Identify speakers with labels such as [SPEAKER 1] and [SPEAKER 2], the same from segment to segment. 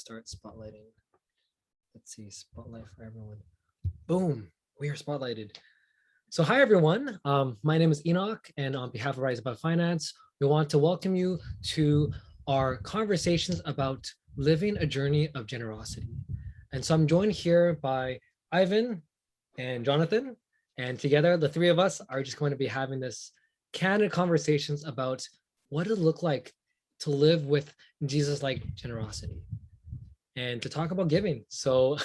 [SPEAKER 1] Start spotlighting. Let's see, spotlight for everyone. Boom, we are spotlighted. So hi everyone, my name is Enoch, and on behalf of Rise Above Finance, we want to welcome you to our conversations about living a journey of generosity. And so I'm joined here by Ivan and Jonathan, and together the three of us are just going to be having this candid conversations about what it look like to live with Jesus-like generosity and to talk about giving. So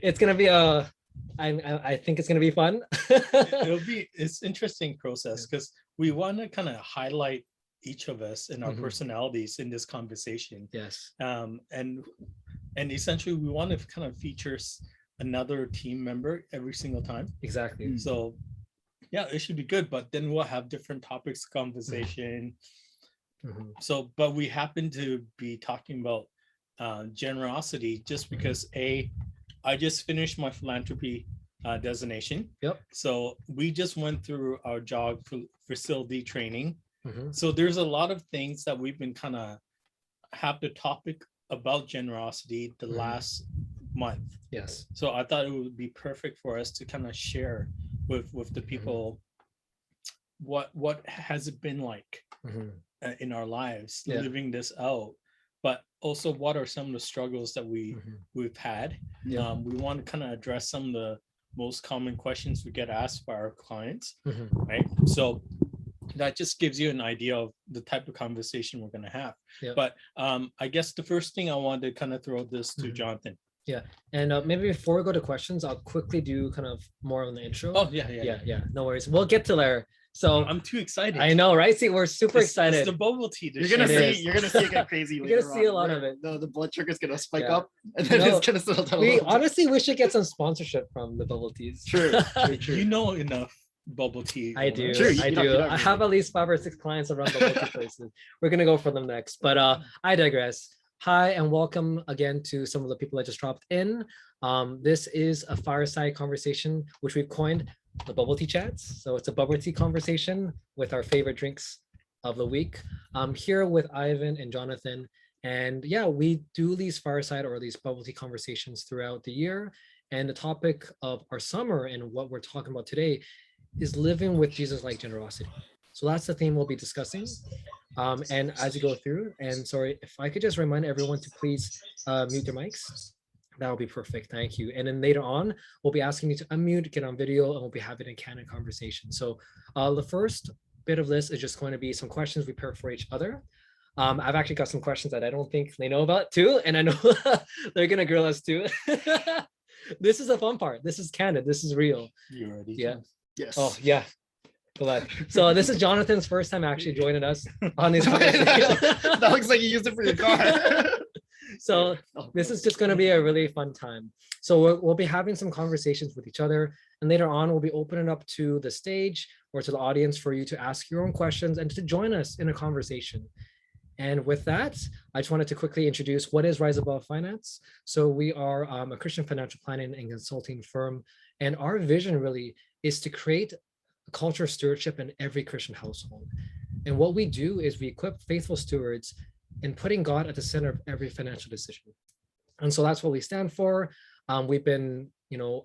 [SPEAKER 1] it's gonna be I think it's gonna be fun.
[SPEAKER 2] It's interesting process because we want to kind of highlight each of us and our personalities in this conversation.
[SPEAKER 1] Yes.
[SPEAKER 2] And essentially we want to kind of feature another team member every single time.
[SPEAKER 1] Exactly.
[SPEAKER 2] So yeah, it should be good, but then we'll have different topics of conversation. So, but we happen to be talking about generosity just because I just finished my philanthropy designation.
[SPEAKER 1] Yep.
[SPEAKER 2] So we just went through our job facility training. So there's a lot of things that we've been kind of have the topic about generosity the last month.
[SPEAKER 1] Yes.
[SPEAKER 2] So I thought it would be perfect for us to kind of share with the people what has it been like in our lives living this out, but also what are some of the struggles that we've had. We want to kind of address some of the most common questions we get asked by our clients, right? So that just gives you an idea of the type of conversation we're going to have. But I guess the first thing I wanted to kind of throw this to Jonathan.
[SPEAKER 1] Yeah, and maybe before we go to questions, I'll quickly do kind of more on the intro.
[SPEAKER 2] Oh yeah.
[SPEAKER 1] No worries, we'll get to there. So
[SPEAKER 2] I'm too excited.
[SPEAKER 1] I know, right? See, we're super excited.
[SPEAKER 2] It's the bubble tea.
[SPEAKER 3] You're gonna see it get crazy.
[SPEAKER 1] You're gonna see a lot of it.
[SPEAKER 3] No, the blood sugar's gonna spike up, and then it's gonna settle down.
[SPEAKER 1] We should get some sponsorship from the bubble teas.
[SPEAKER 3] True.
[SPEAKER 2] You know enough bubble tea.
[SPEAKER 1] I do.
[SPEAKER 3] True,
[SPEAKER 1] I do. I have at least 5 or 6 clients around bubble tea places. We're gonna go for them next, but I digress. Hi, and welcome again to some of the people that just dropped in. This is a fireside conversation, which we've coined the bubble tea chats. So it's a bubble tea conversation with our favorite drinks of the week. I'm here with Ivan and Jonathan. And yeah, we do these fireside or these bubble tea conversations throughout the year. And the topic of our summer and what we're talking about today is living with Jesus-like generosity. So that's the theme we'll be discussing. And as you go through, and sorry, if I could just remind everyone to please mute their mics. That would be perfect. Thank you. And then later on, we'll be asking you to unmute, get on video, and we'll be having a candid conversation. So the first bit of this is just going to be some questions we prepare for each other. I've actually got some questions that I don't think they know about too. And I know they're going to grill us too. This is the fun part. This is candid. This is real.
[SPEAKER 2] You ready?
[SPEAKER 1] Yeah.
[SPEAKER 3] Yes.
[SPEAKER 1] Oh, yeah. Glad. So this is Jonathan's first time actually joining us on these conversations.
[SPEAKER 3] That looks like you used it for your car.
[SPEAKER 1] So this is just going to be a really fun time. So we'll be having some conversations with each other, and later on we'll be opening up to the stage or to the audience for you to ask your own questions and to join us in a conversation. And with that, I just wanted to quickly introduce what is Rise Above Finance. So we are a Christian financial planning and consulting firm, and our vision really is to create a culture of stewardship in every Christian household. And what we do is we equip faithful stewards in putting God at the center of every financial decision. And so that's what we stand for. We've been,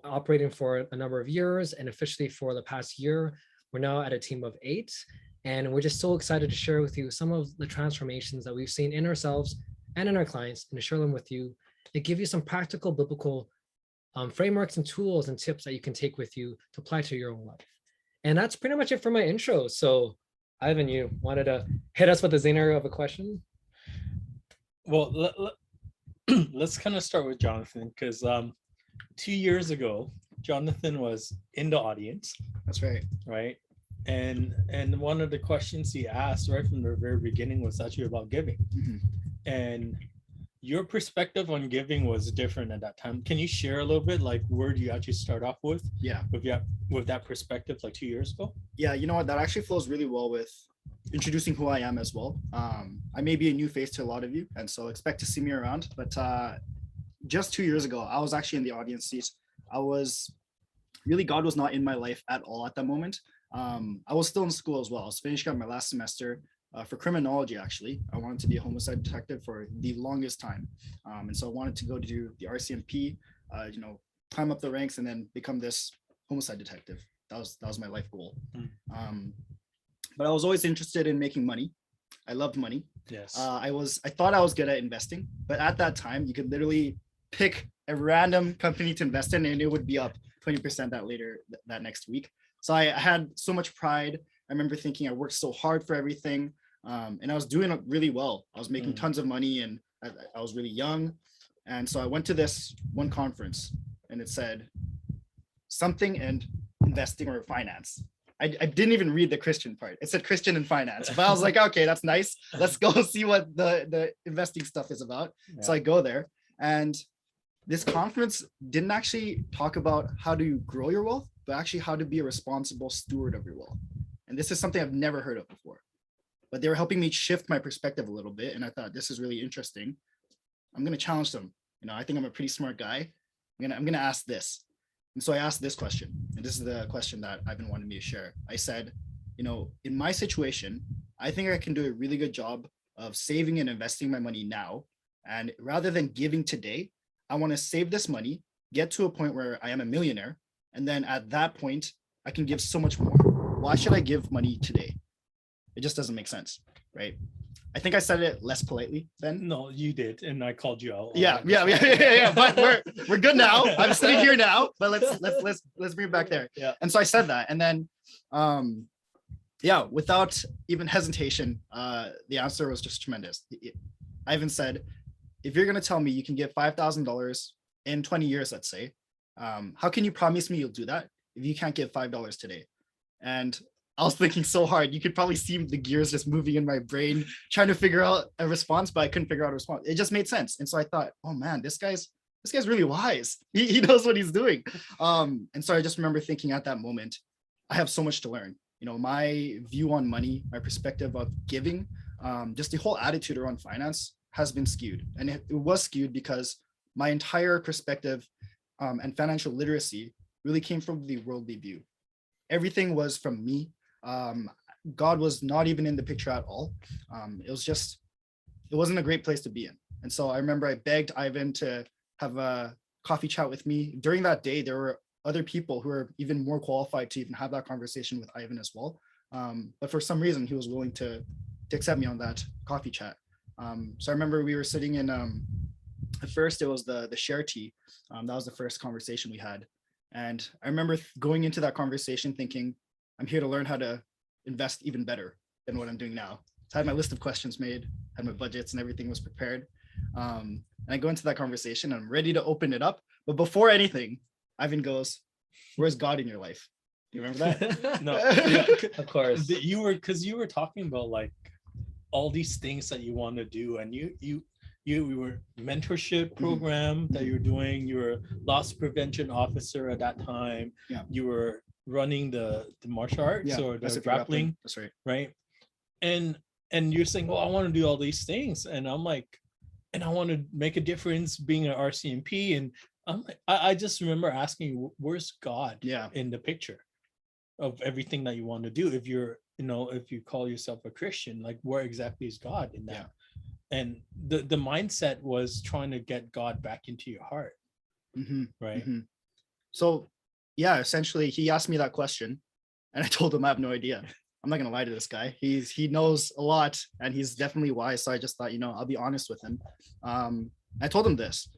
[SPEAKER 1] operating for a number of years, and officially for the past year, we're now at a team of 8. And we're just so excited to share with you some of the transformations that we've seen in ourselves and in our clients, and to share them with you and give you some practical biblical frameworks and tools and tips that you can take with you to apply to your own life. And that's pretty much it for my intro. So Ivan, you wanted to hit us with a zinger of a question?
[SPEAKER 2] Well, let's kind of start with Jonathan, because 2 years ago, Jonathan was in the audience.
[SPEAKER 3] That's right.
[SPEAKER 2] Right. And one of the questions he asked right from the very beginning was actually about giving. And your perspective on giving was different at that time. Can you share a little bit, like, where do you actually start off with?
[SPEAKER 3] Yeah.
[SPEAKER 2] With that perspective, like 2 years ago?
[SPEAKER 3] Yeah, you know what? That actually flows really well with introducing who I am as well. I may be a new face to a lot of you, and so expect to see me around. But just 2 years ago, I was actually in the audience seat. God was not in my life at all at that moment. I was still in school as well. I was finishing up my last semester. for criminology. Actually, I wanted to be a homicide detective for the longest time, and so I wanted to go to do the RCMP, climb up the ranks and then become this homicide detective. That was my life goal. But I was always interested in making money. I loved money.
[SPEAKER 2] Yes.
[SPEAKER 3] I thought I was good at investing, but at that time you could literally pick a random company to invest in and it would be up 20% that next week. So I had so much pride. I remember thinking I worked so hard for everything, and I was doing it really well. I was making tons of money, and I was really young. And so I went to this one conference, and it said something in investing or finance. I didn't even read the Christian part. It said Christian and finance, but I was like, okay, that's nice. Let's go see what the investing stuff is about. Yeah. So I go there, and this conference didn't actually talk about how to grow your wealth, but actually how to be a responsible steward of your wealth. And this is something I've never heard of before, but they were helping me shift my perspective a little bit. And I thought, this is really interesting. I'm going to challenge them. I think I'm a pretty smart guy. I'm going to ask this. And so I asked this question, and this is the question that Ivan wanted me to share. I said, in my situation, I think I can do a really good job of saving and investing my money now. And rather than giving today, I want to save this money, get to a point where I am a millionaire. And then at that point, I can give so much more. Why should I give money today? It just doesn't make sense, right? I think I said it less politely then.
[SPEAKER 2] No, you did, and I called you out.
[SPEAKER 3] Yeah. But we're good now. I'm sitting here now, but let's bring it back there.
[SPEAKER 2] Yeah.
[SPEAKER 3] And so I said that, and then, without even hesitation, the answer was just tremendous. Ivan said, if you're gonna tell me you can give $5,000 in 20 years, let's say, how can you promise me you'll do that if you can't give $5 today? And I was thinking so hard. You could probably see the gears just moving in my brain, trying to figure out a response, but I couldn't figure out a response. It just made sense. And so I thought, oh man, this guy's really wise. He knows what he's doing. And so I just remember thinking at that moment, I have so much to learn. My view on money, my perspective of giving, just the whole attitude around finance has been skewed. And it was skewed because my entire perspective and financial literacy really came from the worldly view. Everything was from me. God was not even in the picture at all. It wasn't a great place to be in. And so I remember I begged Ivan to have a coffee chat with me. During that day, there were other people who were even more qualified to even have that conversation with Ivan as well. But for some reason, he was willing to accept me on that coffee chat. So I remember we were sitting in, at first it was the share tea. That was the first conversation we had. And I remember going into that conversation thinking, I'm here to learn how to invest even better than what I'm doing now. So I had my list of questions made, had my budgets and everything was prepared. And I go into that conversation, I'm ready to open it up. But before anything, Ivan goes, where's God in your life? Do you remember that?
[SPEAKER 2] No, yeah,
[SPEAKER 1] of course.
[SPEAKER 2] You were talking about like all these things that you want to do, and you were mentorship program that you're doing. You were loss prevention officer at that time.
[SPEAKER 3] Yeah.
[SPEAKER 2] You were running the martial arts or the grappling.
[SPEAKER 3] That's right.
[SPEAKER 2] Right. And you're saying, well, I want to do all these things. And I'm like, and I want to make a difference being an RCMP. And I'm like, I just remember asking, where's God in the picture of everything that you want to do? If you're, if you call yourself a Christian, like where exactly is God in that? Yeah. And the mindset was trying to get God back into your heart. Mm-hmm. Right. Mm-hmm.
[SPEAKER 3] So yeah, essentially he asked me that question and I told him I have no idea. I'm not going to lie to this guy. He knows a lot and he's definitely wise. So I just thought, I'll be honest with him. I told him this.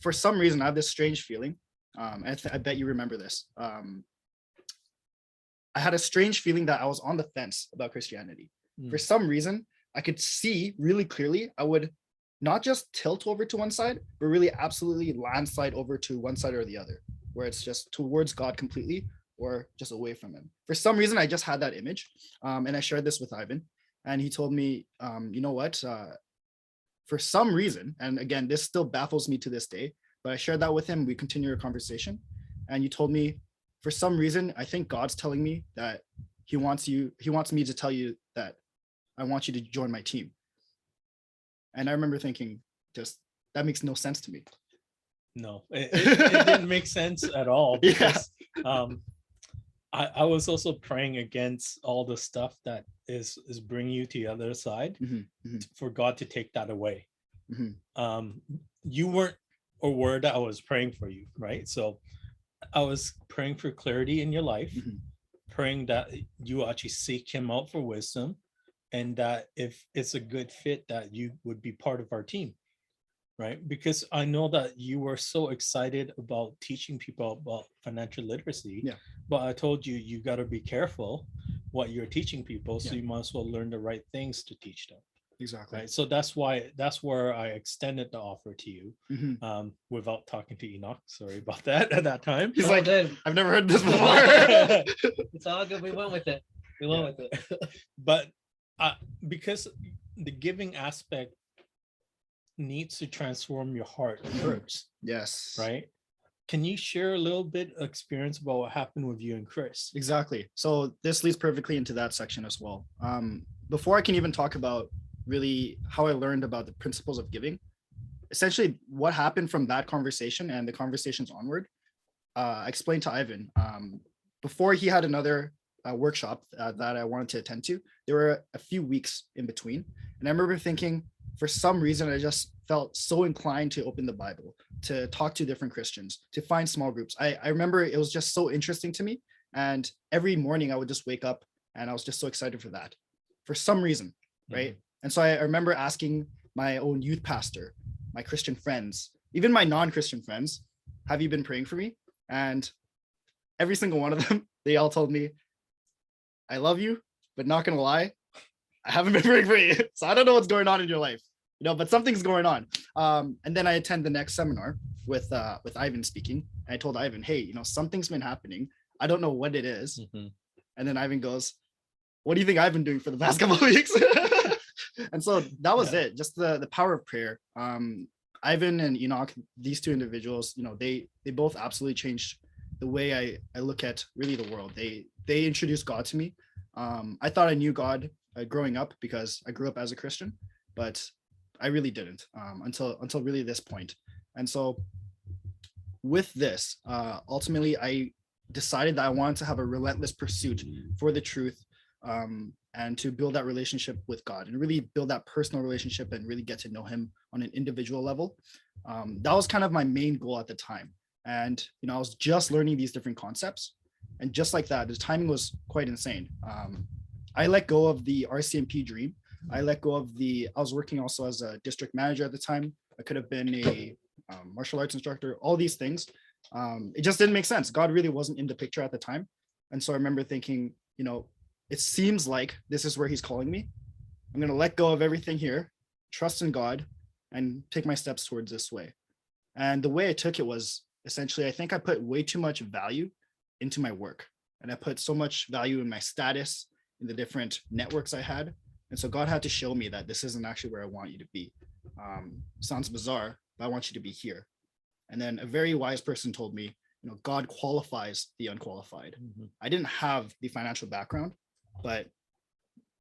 [SPEAKER 3] For some reason, I have this strange feeling. I bet you remember this. I had a strange feeling that I was on the fence about Christianity. For some reason, I could see really clearly I would not just tilt over to one side, but really absolutely landslide over to one side or the other, where it's just towards God completely or just away from him. For some reason, I just had that image. And I shared this with Ivan. And he told me, you know what? For some reason, and again, this still baffles me to this day, but I shared that with him. We continued our conversation. And you told me, for some reason, I think God's telling me that he wants me to tell you that I want you to join my team. And I remember thinking, just that makes no sense to me.
[SPEAKER 2] No, it didn't make sense at all. Because, I was also praying against all the stuff that is bringing you to the other side, for God to take that away. You weren't aware that I was praying for you, right? So I was praying for clarity in your life, praying that you actually seek him out for wisdom, and that if it's a good fit, that you would be part of our team, right? Because I know that you were so excited about teaching people about financial literacy.
[SPEAKER 3] Yeah.
[SPEAKER 2] But I told you, you got to be careful what you're teaching people. So
[SPEAKER 3] Yeah.
[SPEAKER 2] you might as well learn the right things to teach them.
[SPEAKER 3] Exactly.
[SPEAKER 2] Right. So that's where I extended the offer to you, without talking to Enoch. Sorry about that at that time.
[SPEAKER 3] He's
[SPEAKER 1] All
[SPEAKER 3] like,
[SPEAKER 1] good.
[SPEAKER 3] I've never heard this before.
[SPEAKER 1] It's all good. We went with it. With it.
[SPEAKER 2] But because the giving aspect needs to transform your heart first.
[SPEAKER 3] Yes.
[SPEAKER 2] Right. Can you share a little bit of experience about what happened with you and Chris?
[SPEAKER 3] Exactly. So this leads perfectly into that section as well. Before I can even talk about really how I learned about the principles of giving, essentially what happened from that conversation and the conversations onward, I explained to Ivan, before he had another workshop that I wanted to attend to, there were a few weeks in between. And I remember thinking, for some reason, I just felt so inclined to open the Bible, to talk to different Christians, to find small groups. I remember it was just so interesting to me. And every morning I would just wake up and I was just so excited for that, for some reason, right? And so I remember asking my own youth pastor, my Christian friends, even my non-Christian friends, have you been praying for me? And every single one of them, they all told me, I love you, but not gonna lie, I haven't been praying for you. So I don't know what's going on in your life, but something's going on. And then I attend the next seminar with Ivan speaking. I told Ivan, hey, something's been happening. I don't know what it is. And then Ivan goes, what do you think I've been doing for the past couple of weeks? And so that was it, just the power of prayer. Ivan and Enoch, these two individuals, they both absolutely changed the way I look at really the world. They introduced God to me. I thought I knew God growing up because I grew up as a Christian, but I really didn't until really this point. And so with this, ultimately, I decided that I wanted to have a relentless pursuit for the truth, and to build that relationship with God and really build that personal relationship and really get to know him on an individual level. That was kind of my main goal at the time. And, I was just learning these different concepts. And just like that, the timing was quite insane. I let go of the RCMP dream. I let go of I was working also as a district manager at the time. I could have been a martial arts instructor, all these things. It just didn't make sense. God really wasn't in the picture at the time. And so I remember thinking, it seems like this is where he's calling me. I'm going to let go of everything here, trust in God, and take my steps towards this way. And the way I took it was essentially, I think I put way too much value into my work. And I put so much value in my status, in the different networks I had. And so God had to show me that this isn't actually where I want you to be. Sounds bizarre, but I want you to be here. And then a very wise person told me, God qualifies the unqualified. I didn't have the financial background, but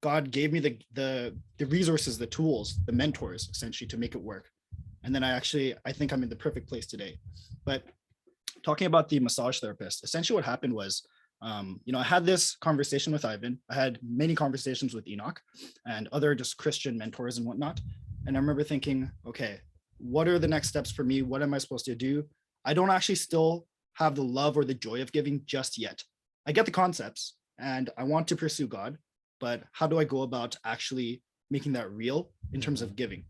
[SPEAKER 3] God gave me the resources, the tools, the mentors, essentially, to make it work. And then I think I'm in the perfect place today. But talking about the massage therapist, essentially what happened was, I had this conversation with Ivan. I had many conversations with Enoch and other just Christian mentors and whatnot. And I remember thinking, okay, what are the next steps for me? What am I supposed to do? I don't actually still have the love or the joy of giving just yet. I get the concepts and I want to pursue God, but how do I go about actually making that real in terms of giving?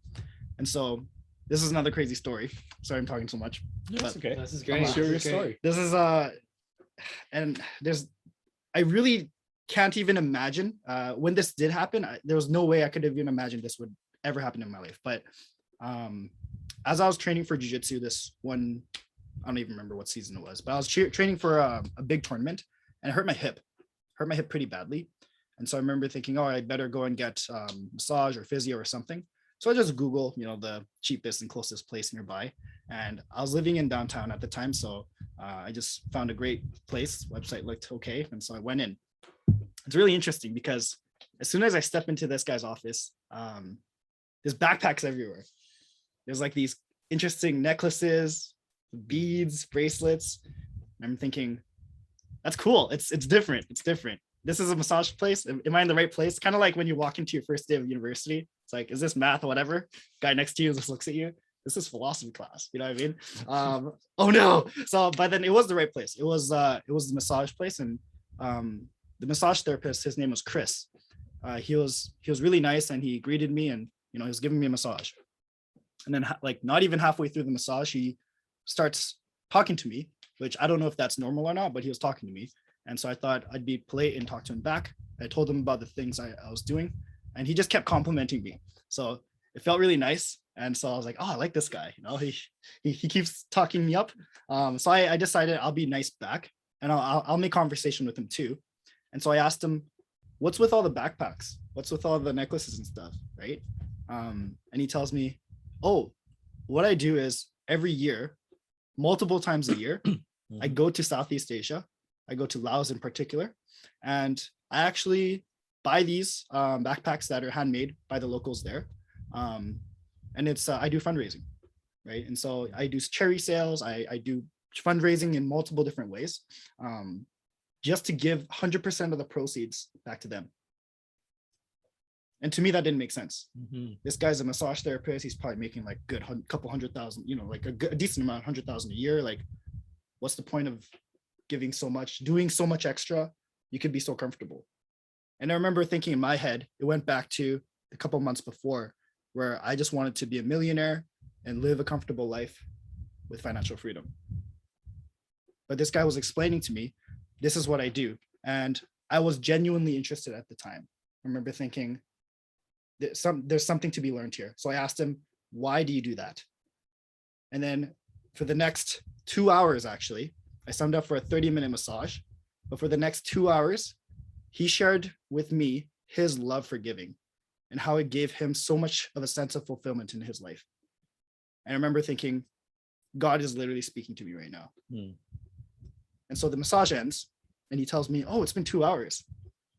[SPEAKER 3] And so this is another crazy story. Sorry, I'm talking so much.
[SPEAKER 2] That's okay.
[SPEAKER 1] This is great.
[SPEAKER 2] Share your story.
[SPEAKER 3] This is I really can't even imagine when this did happen. There was no way I could have even imagined this would ever happen in my life. But as I was training for jiu-jitsu, this one, I don't even remember what season it was, but I was training for a big tournament and I hurt my hip pretty badly. And so I remember thinking, oh, I better go and get massage or physio or something. So I just Google, the cheapest and closest place nearby. And I was living in downtown at the time. So I just found a great place. Website looked okay. And so I went in. It's really interesting because as soon as I step into this guy's office, there's backpacks everywhere. There's like these interesting necklaces, beads, bracelets. And I'm thinking, that's cool. It's different. It's different. This is a massage place. Am I in the right place? Kind of like when you walk into your first day of university. It's like, is this math or whatever? Guy next to you just looks at you. This is philosophy class. You know what I mean? Oh no. So, but then it was the right place. It was the massage place, and the massage therapist, his name was Chris. He was really nice, and he greeted me, and he was giving me a massage. And then like not even halfway through the massage, he starts talking to me, which I don't know if that's normal or not, but he was talking to me. And so I thought I'd be polite and talk to him back. I told him about the things I was doing, and he just kept complimenting me. So it felt really nice. And so I was like, oh, I like this guy. He keeps talking me up. So I decided I'll be nice back, and I'll make conversation with him too. And so I asked him, what's with all the backpacks? What's with all the necklaces and stuff, right? And he tells me, oh, what I do is every year, multiple times a year, I go to Southeast Asia. I go to Laos in particular, and I actually buy these backpacks that are handmade by the locals there. And it's I do fundraising, right? And so I do charity sales. I do fundraising in multiple different ways, just to give 100% of the proceeds back to them. And to me, that didn't make sense. This guy's a massage therapist. He's probably making like good couple $100,000, like a decent amount, 100,000 a year. Like, what's the point of giving so much, doing so much extra? You could be so comfortable. And I remember thinking in my head, it went back to a couple months before, where I just wanted to be a millionaire and live a comfortable life with financial freedom. But this guy was explaining to me, this is what I do. And I was genuinely interested at the time. I remember thinking, there's something to be learned here. So I asked him, why do you do that? And then for the next 2 hours, actually, I signed up for a 30-minute massage. But for the next 2 hours, he shared with me his love for giving and how it gave him so much of a sense of fulfillment in his life. And I remember thinking, God is literally speaking to me right now. And so the massage ends, and he tells me, oh, it's been 2 hours.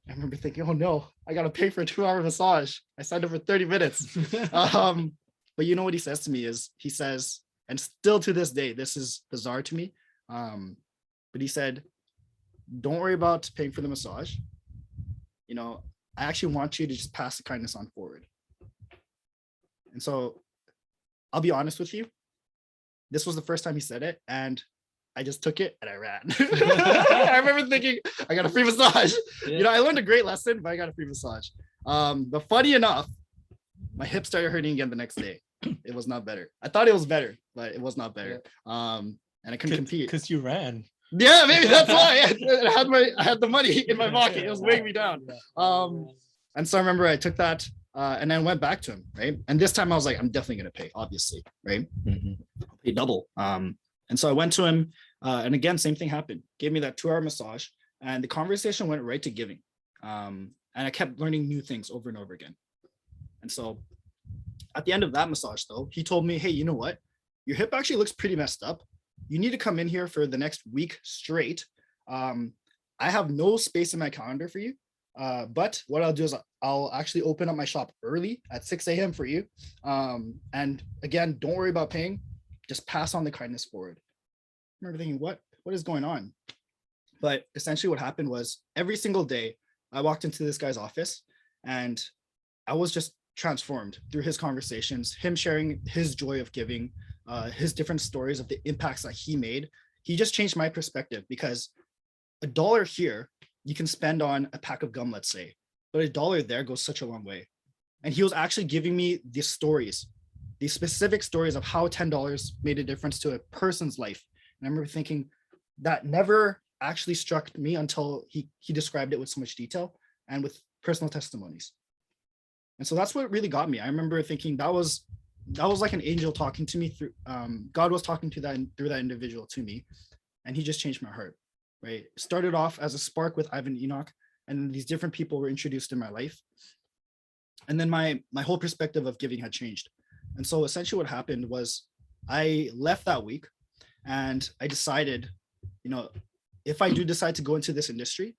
[SPEAKER 3] I remember thinking, oh no, I got to pay for a 2-hour massage. I signed up for 30 minutes. But you know what he says to me is, he says, and still to this day, this is bizarre to me. But he said, don't worry about paying for the massage. I actually want you to just pass the kindness on forward. And so I'll be honest with you. This was the first time he said it, and I just took it and I ran. I remember thinking, I got a free massage.
[SPEAKER 1] Yeah.
[SPEAKER 3] I learned a great lesson, but I got a free massage. But funny enough, my hip started hurting again the next day. It was not better. I thought it was better, but it was not better. And I couldn't compete.
[SPEAKER 2] Because you ran.
[SPEAKER 3] Yeah, maybe that's why. I had the money in my pocket. It was weighing me down. And so I remember I took that and then went back to him, right? And this time I was like, I'm definitely gonna pay, obviously, right? I'll pay double. And so I went to him, and again, same thing happened. Gave me that 2-hour massage, and the conversation went right to giving. And I kept learning new things over and over again. And so at the end of that massage, though, he told me, hey, you know what? Your hip actually looks pretty messed up. You need to come in here for the next week straight. I have no space in my calendar for you. But what I'll do is I'll actually open up my shop early at 6 a.m. for you. And again, don't worry about paying. Just pass on the kindness forward. I remember thinking, what is going on? But essentially what happened was every single day I walked into this guy's office, and I was just transformed through his conversations, him sharing his joy of giving, his different stories of the impacts that he made. He just changed my perspective, because $1 here you can spend on a pack of gum, let's say, but $1 there goes such a long way. And he was actually giving me these stories, these specific stories of how $10 made a difference to a person's life. And I remember thinking that never actually struck me until he described it with so much detail and with personal testimonies. And so that's what really got me. I remember thinking that was like an angel talking to me through, God was talking to through that individual to me, and he just changed my heart, right? It started off as a spark with Ivan and Enoch, and these different people were introduced in my life. And then my whole perspective of giving had changed. And so essentially what happened was I left that week, and I decided, if I do decide to go into this industry,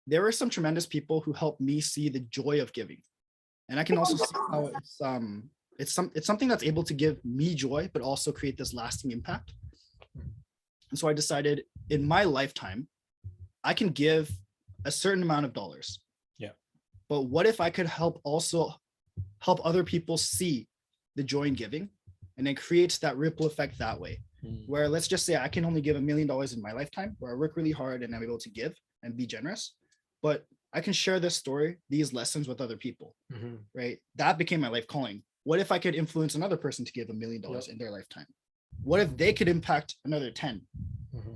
[SPEAKER 3] there were some tremendous people who helped me see the joy of giving. And I can also see how it's something that's able to give me joy, but also create this lasting impact. And so I decided in my lifetime, I can give a certain amount of dollars.
[SPEAKER 2] Yeah.
[SPEAKER 3] But what if I could help other people see the joy in giving, and then create that ripple effect that way? Where let's just say I can only give $1 million in my lifetime, where I work really hard and I'm able to give and be generous, but I can share this story, these lessons with other people, right? That became my life calling. What if I could influence another person to give $1 million in their lifetime? What if they could impact another 10?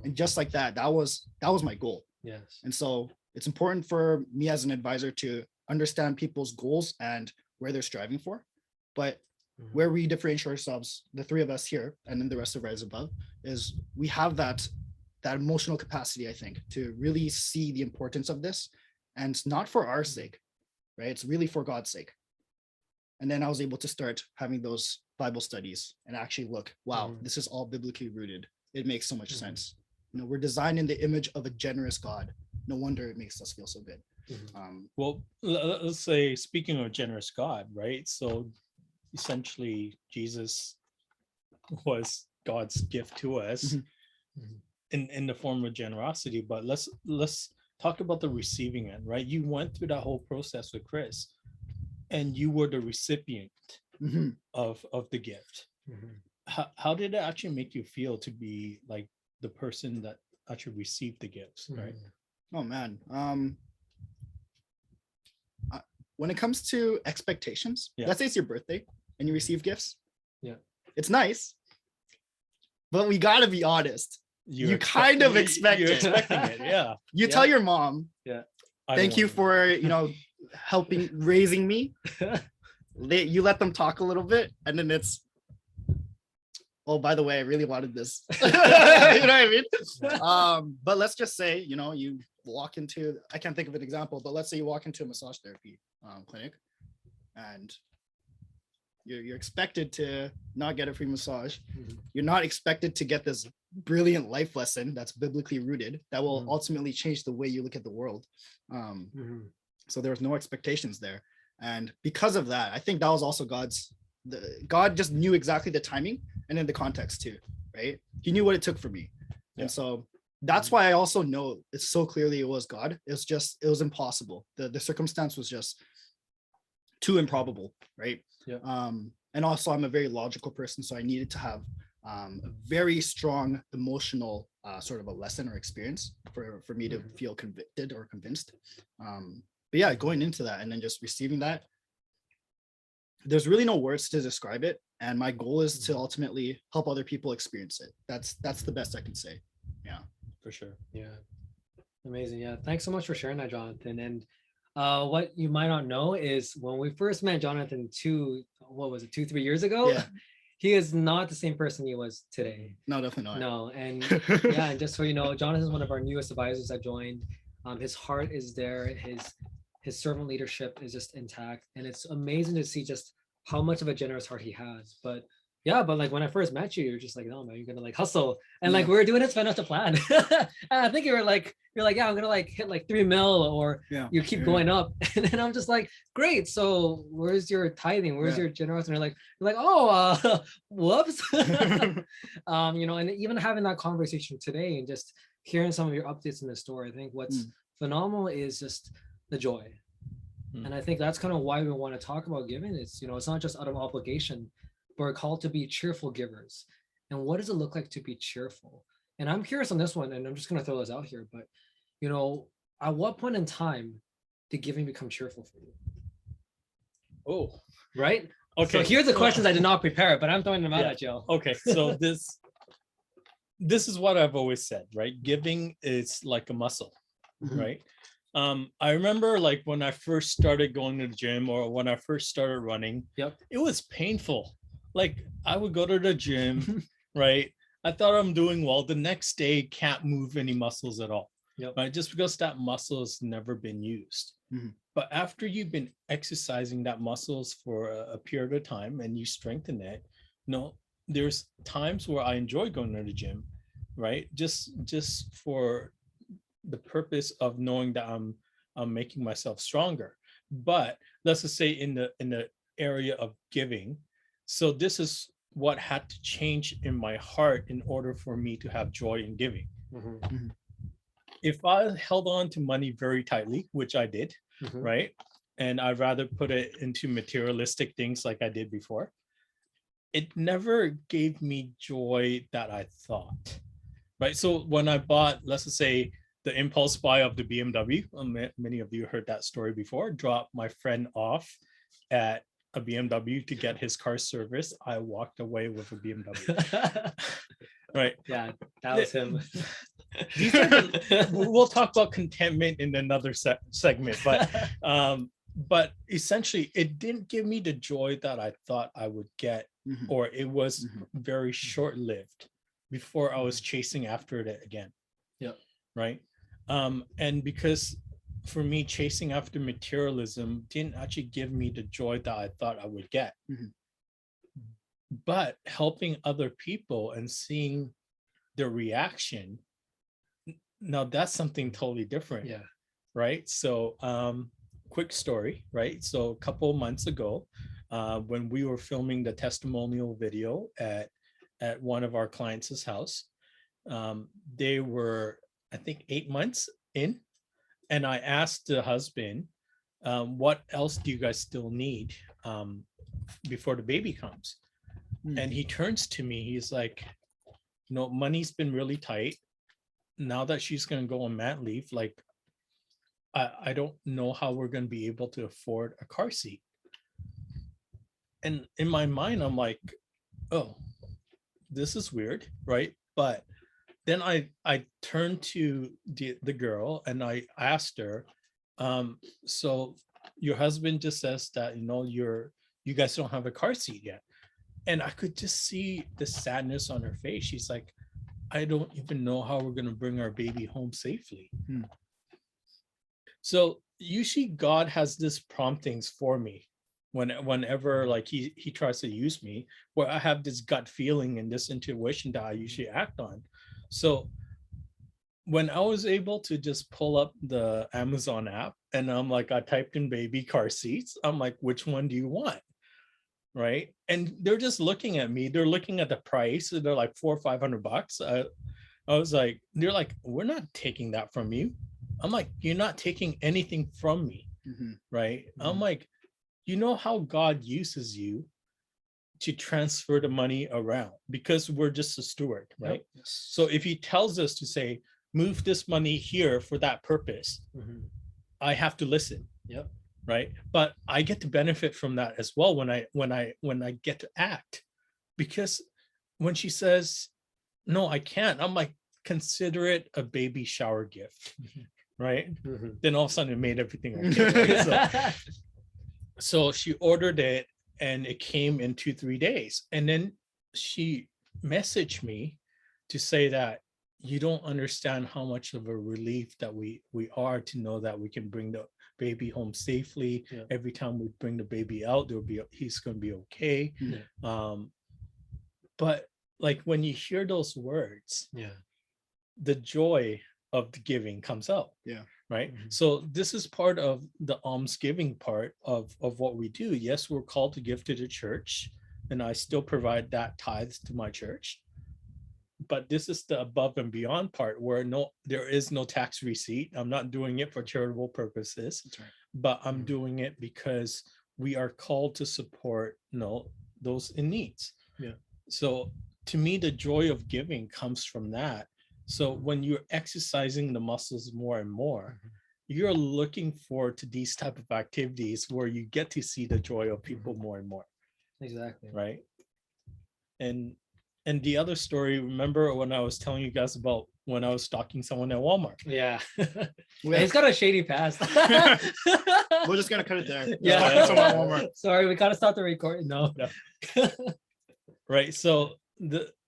[SPEAKER 3] And just like that, that was my goal.
[SPEAKER 1] Yes.
[SPEAKER 3] And so it's important for me as an advisor to understand people's goals and where they're striving for. But where we differentiate ourselves, the three of us here, and then the rest of Rise Above, is we have that emotional capacity, I think, to really see the importance of this, and not for our sake, right? It's really for God's sake. And then I was able to start having those Bible studies and actually look, wow, this is all biblically rooted. It makes so much sense. You know, we're designed in the image of a generous God. No wonder it makes us feel so good.
[SPEAKER 2] Well, let's say, speaking of generous God, right? So essentially, Jesus was God's gift to us in the form of generosity. But let's talk about the receiving end, right? You went through that whole process with Chris, and you were the recipient of the gift. How did it actually make you feel to be like the person that actually received the gifts, right?
[SPEAKER 3] Oh man, when it comes to expectations, let's say it's your birthday and you receive gifts. Yeah, it's nice, but we gotta be honest. You kind of expect it.
[SPEAKER 2] Yeah.
[SPEAKER 3] You tell your mom, thank you for helping raising me. You let them talk a little bit, and then it's, oh, by the way, I really wanted this. You know what I mean? But let's just say, you walk into, I can't think of an example, but let's say you walk into a massage therapy clinic, and you're expected to not get a free massage. You're not expected to get this brilliant life lesson that's biblically rooted that will ultimately change the way you look at the world. So there's no expectations there. And because of that, I think that was also God just knew exactly the timing and then the context too, right? He knew what it took for me. And so that's why I also know it's so clearly it was God. It was impossible. The circumstance was just too improbable, right? And also I'm a very logical person, so I needed to have a very strong emotional sort of a lesson or experience for me to feel convicted or convinced. But yeah, going into that and then just receiving that, there's really no words to describe it. And my goal is to ultimately help other people experience it. That's the best I can say. Yeah,
[SPEAKER 2] for sure.
[SPEAKER 1] Yeah, amazing. Yeah, thanks so much for sharing that, Jonathan. And what you might not know is when we first met Jonathan 2-3 years ago, he is not the same person he was today.
[SPEAKER 3] No, definitely not.
[SPEAKER 1] No, and yeah, and just so you know, Jonathan is one of our newest advisors that joined. His heart is there. His servant leadership is just intact, and it's amazing to see just how much of a generous heart he has. But like when I first met you, you're just like, no man, you're gonna like hustle, and like we were doing it financial plan. And I think you're like, yeah, I'm gonna like hit like 3 mil, or you keep going up, and then I'm just like, great. So where's your tithing? Where's your generosity? And you're like, oh, whoops. And even having that conversation today and just hearing some of your updates in the store, I think what's phenomenal is just the joy. And I think that's kind of why we want to talk about giving. It's, it's not just out of obligation, but we're called to be cheerful givers. And what does it look like to be cheerful? And I'm curious on this one, and I'm just going to throw this out here, but, at what point in time did giving become cheerful for you?
[SPEAKER 2] Oh,
[SPEAKER 1] right.
[SPEAKER 2] Okay.
[SPEAKER 1] So here's the questions I did not prepare, but I'm throwing them out at you.
[SPEAKER 2] Okay. So this is what I've always said, right? Giving is like a muscle, right? I remember like when I first started going to the gym, or when I first started running, it was painful. Like I would go to the gym, right? I thought I'm doing well. The next day, can't move any muscles at all, right? Just because that muscle has never been used. But after you've been exercising that muscles for a period of time and you strengthen it, there's times where I enjoy going to the gym, right? Just for the purpose of knowing that I'm making myself stronger. But let's just say in the area of giving, so this is what had to change in my heart in order for me to have joy in giving. if I held on to money very tightly, which I did, right? And I'd rather put it into materialistic things like I did before, it never gave me joy that I thought, right? So when I bought, let's just say, the impulse buy of the BMW, many of you heard that story before, dropped my friend off at a BMW to get his car serviced, I walked away with a BMW. Right.
[SPEAKER 1] Yeah, that was him.
[SPEAKER 2] These are we'll talk about contentment in another segment, but essentially it didn't give me the joy that I thought I would get, or it was very short-lived before I was chasing after it again.
[SPEAKER 1] Yep.
[SPEAKER 2] Right. And because for me, chasing after materialism didn't actually give me the joy that I thought I would get. But helping other people and seeing their reaction, now that's something totally different.
[SPEAKER 1] Yeah.
[SPEAKER 2] Right. So quick story, right? So a couple of months ago, when we were filming the testimonial video at one of our clients' house, they were, I think, 8 months in, and I asked the husband, what else do you guys still need before the baby comes? And he turns to me, he's like, money's been really tight. Now that she's going to go on mat leave, like, I don't know how we're going to be able to afford a car seat. And in my mind, I'm like, oh, this is weird, right? But then I turned to the girl and I asked her, so your husband just says that, you guys don't have a car seat yet. And I could just see the sadness on her face. She's like, I don't even know how we're going to bring our baby home safely. So usually God has this promptings for me whenever like he tries to use me, where I have this gut feeling and this intuition that I usually act on. So when I was able to just pull up the Amazon app and I'm like, I typed in baby car seats, I'm like, which one do you want? Right. And they're just looking at me. They're looking at the price. They're like $400 or $500. I was like, they're like, we're not taking that from you. I'm like, you're not taking anything from me. Right. I'm like, you know how God uses you to transfer the money around, because we're just a steward, right?
[SPEAKER 1] Yep.
[SPEAKER 2] So if he tells us to say, move this money here for that purpose, I have to listen.
[SPEAKER 1] Yep.
[SPEAKER 2] Right. But I get to benefit from that as well when I get to act, because when she says, no, I can't, I'm like, consider it a baby shower gift. Right. Then all of a sudden it made everything okay. Right? So she ordered it and it came in 2-3 days. And then she messaged me to say that you don't understand how much of a relief that we are to know that we can bring the baby home safely.
[SPEAKER 1] Yeah.
[SPEAKER 2] Every time we bring the baby out, he's going to be okay. But like when you hear those words, the joy of the giving comes out. Right. So this is part of the almsgiving part of what we do. Yes, we're called to give to the church, and I still provide that tithes to my church. But this is the above and beyond part where there is no tax receipt. I'm not doing it for charitable purposes. That's right. But I'm doing it because we are called to support those in needs. So to me, the joy of giving comes from that. So when you're exercising the muscles more and more, you're looking forward to these type of activities where you get to see the joy of people more and more.
[SPEAKER 1] Exactly.
[SPEAKER 2] Right. And the other story, remember when I was telling you guys about when I was stalking someone at Walmart?
[SPEAKER 1] Yeah. He's got a shady past.
[SPEAKER 3] We're just going to cut it there.
[SPEAKER 1] Yeah. Sorry, we got to stop the recording. No.
[SPEAKER 2] Right. So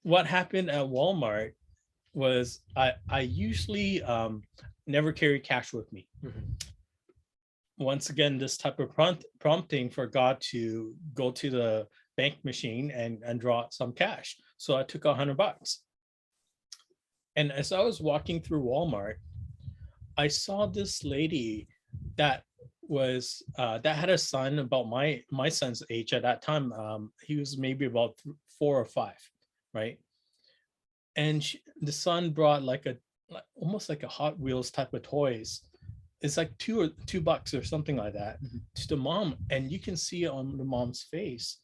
[SPEAKER 2] what happened at Walmart was I usually never carry cash with me. Once again, this type of prompting for God to go to the bank machine and draw some cash. So I took $100. And as I was walking through Walmart, I saw this lady that was that had a son about my son's age at that time. He was maybe about 4 or 5, right? And the son brought like like almost like a Hot Wheels type of toys. It's like $2 or something like that to the mom, and you can see it on the mom's face,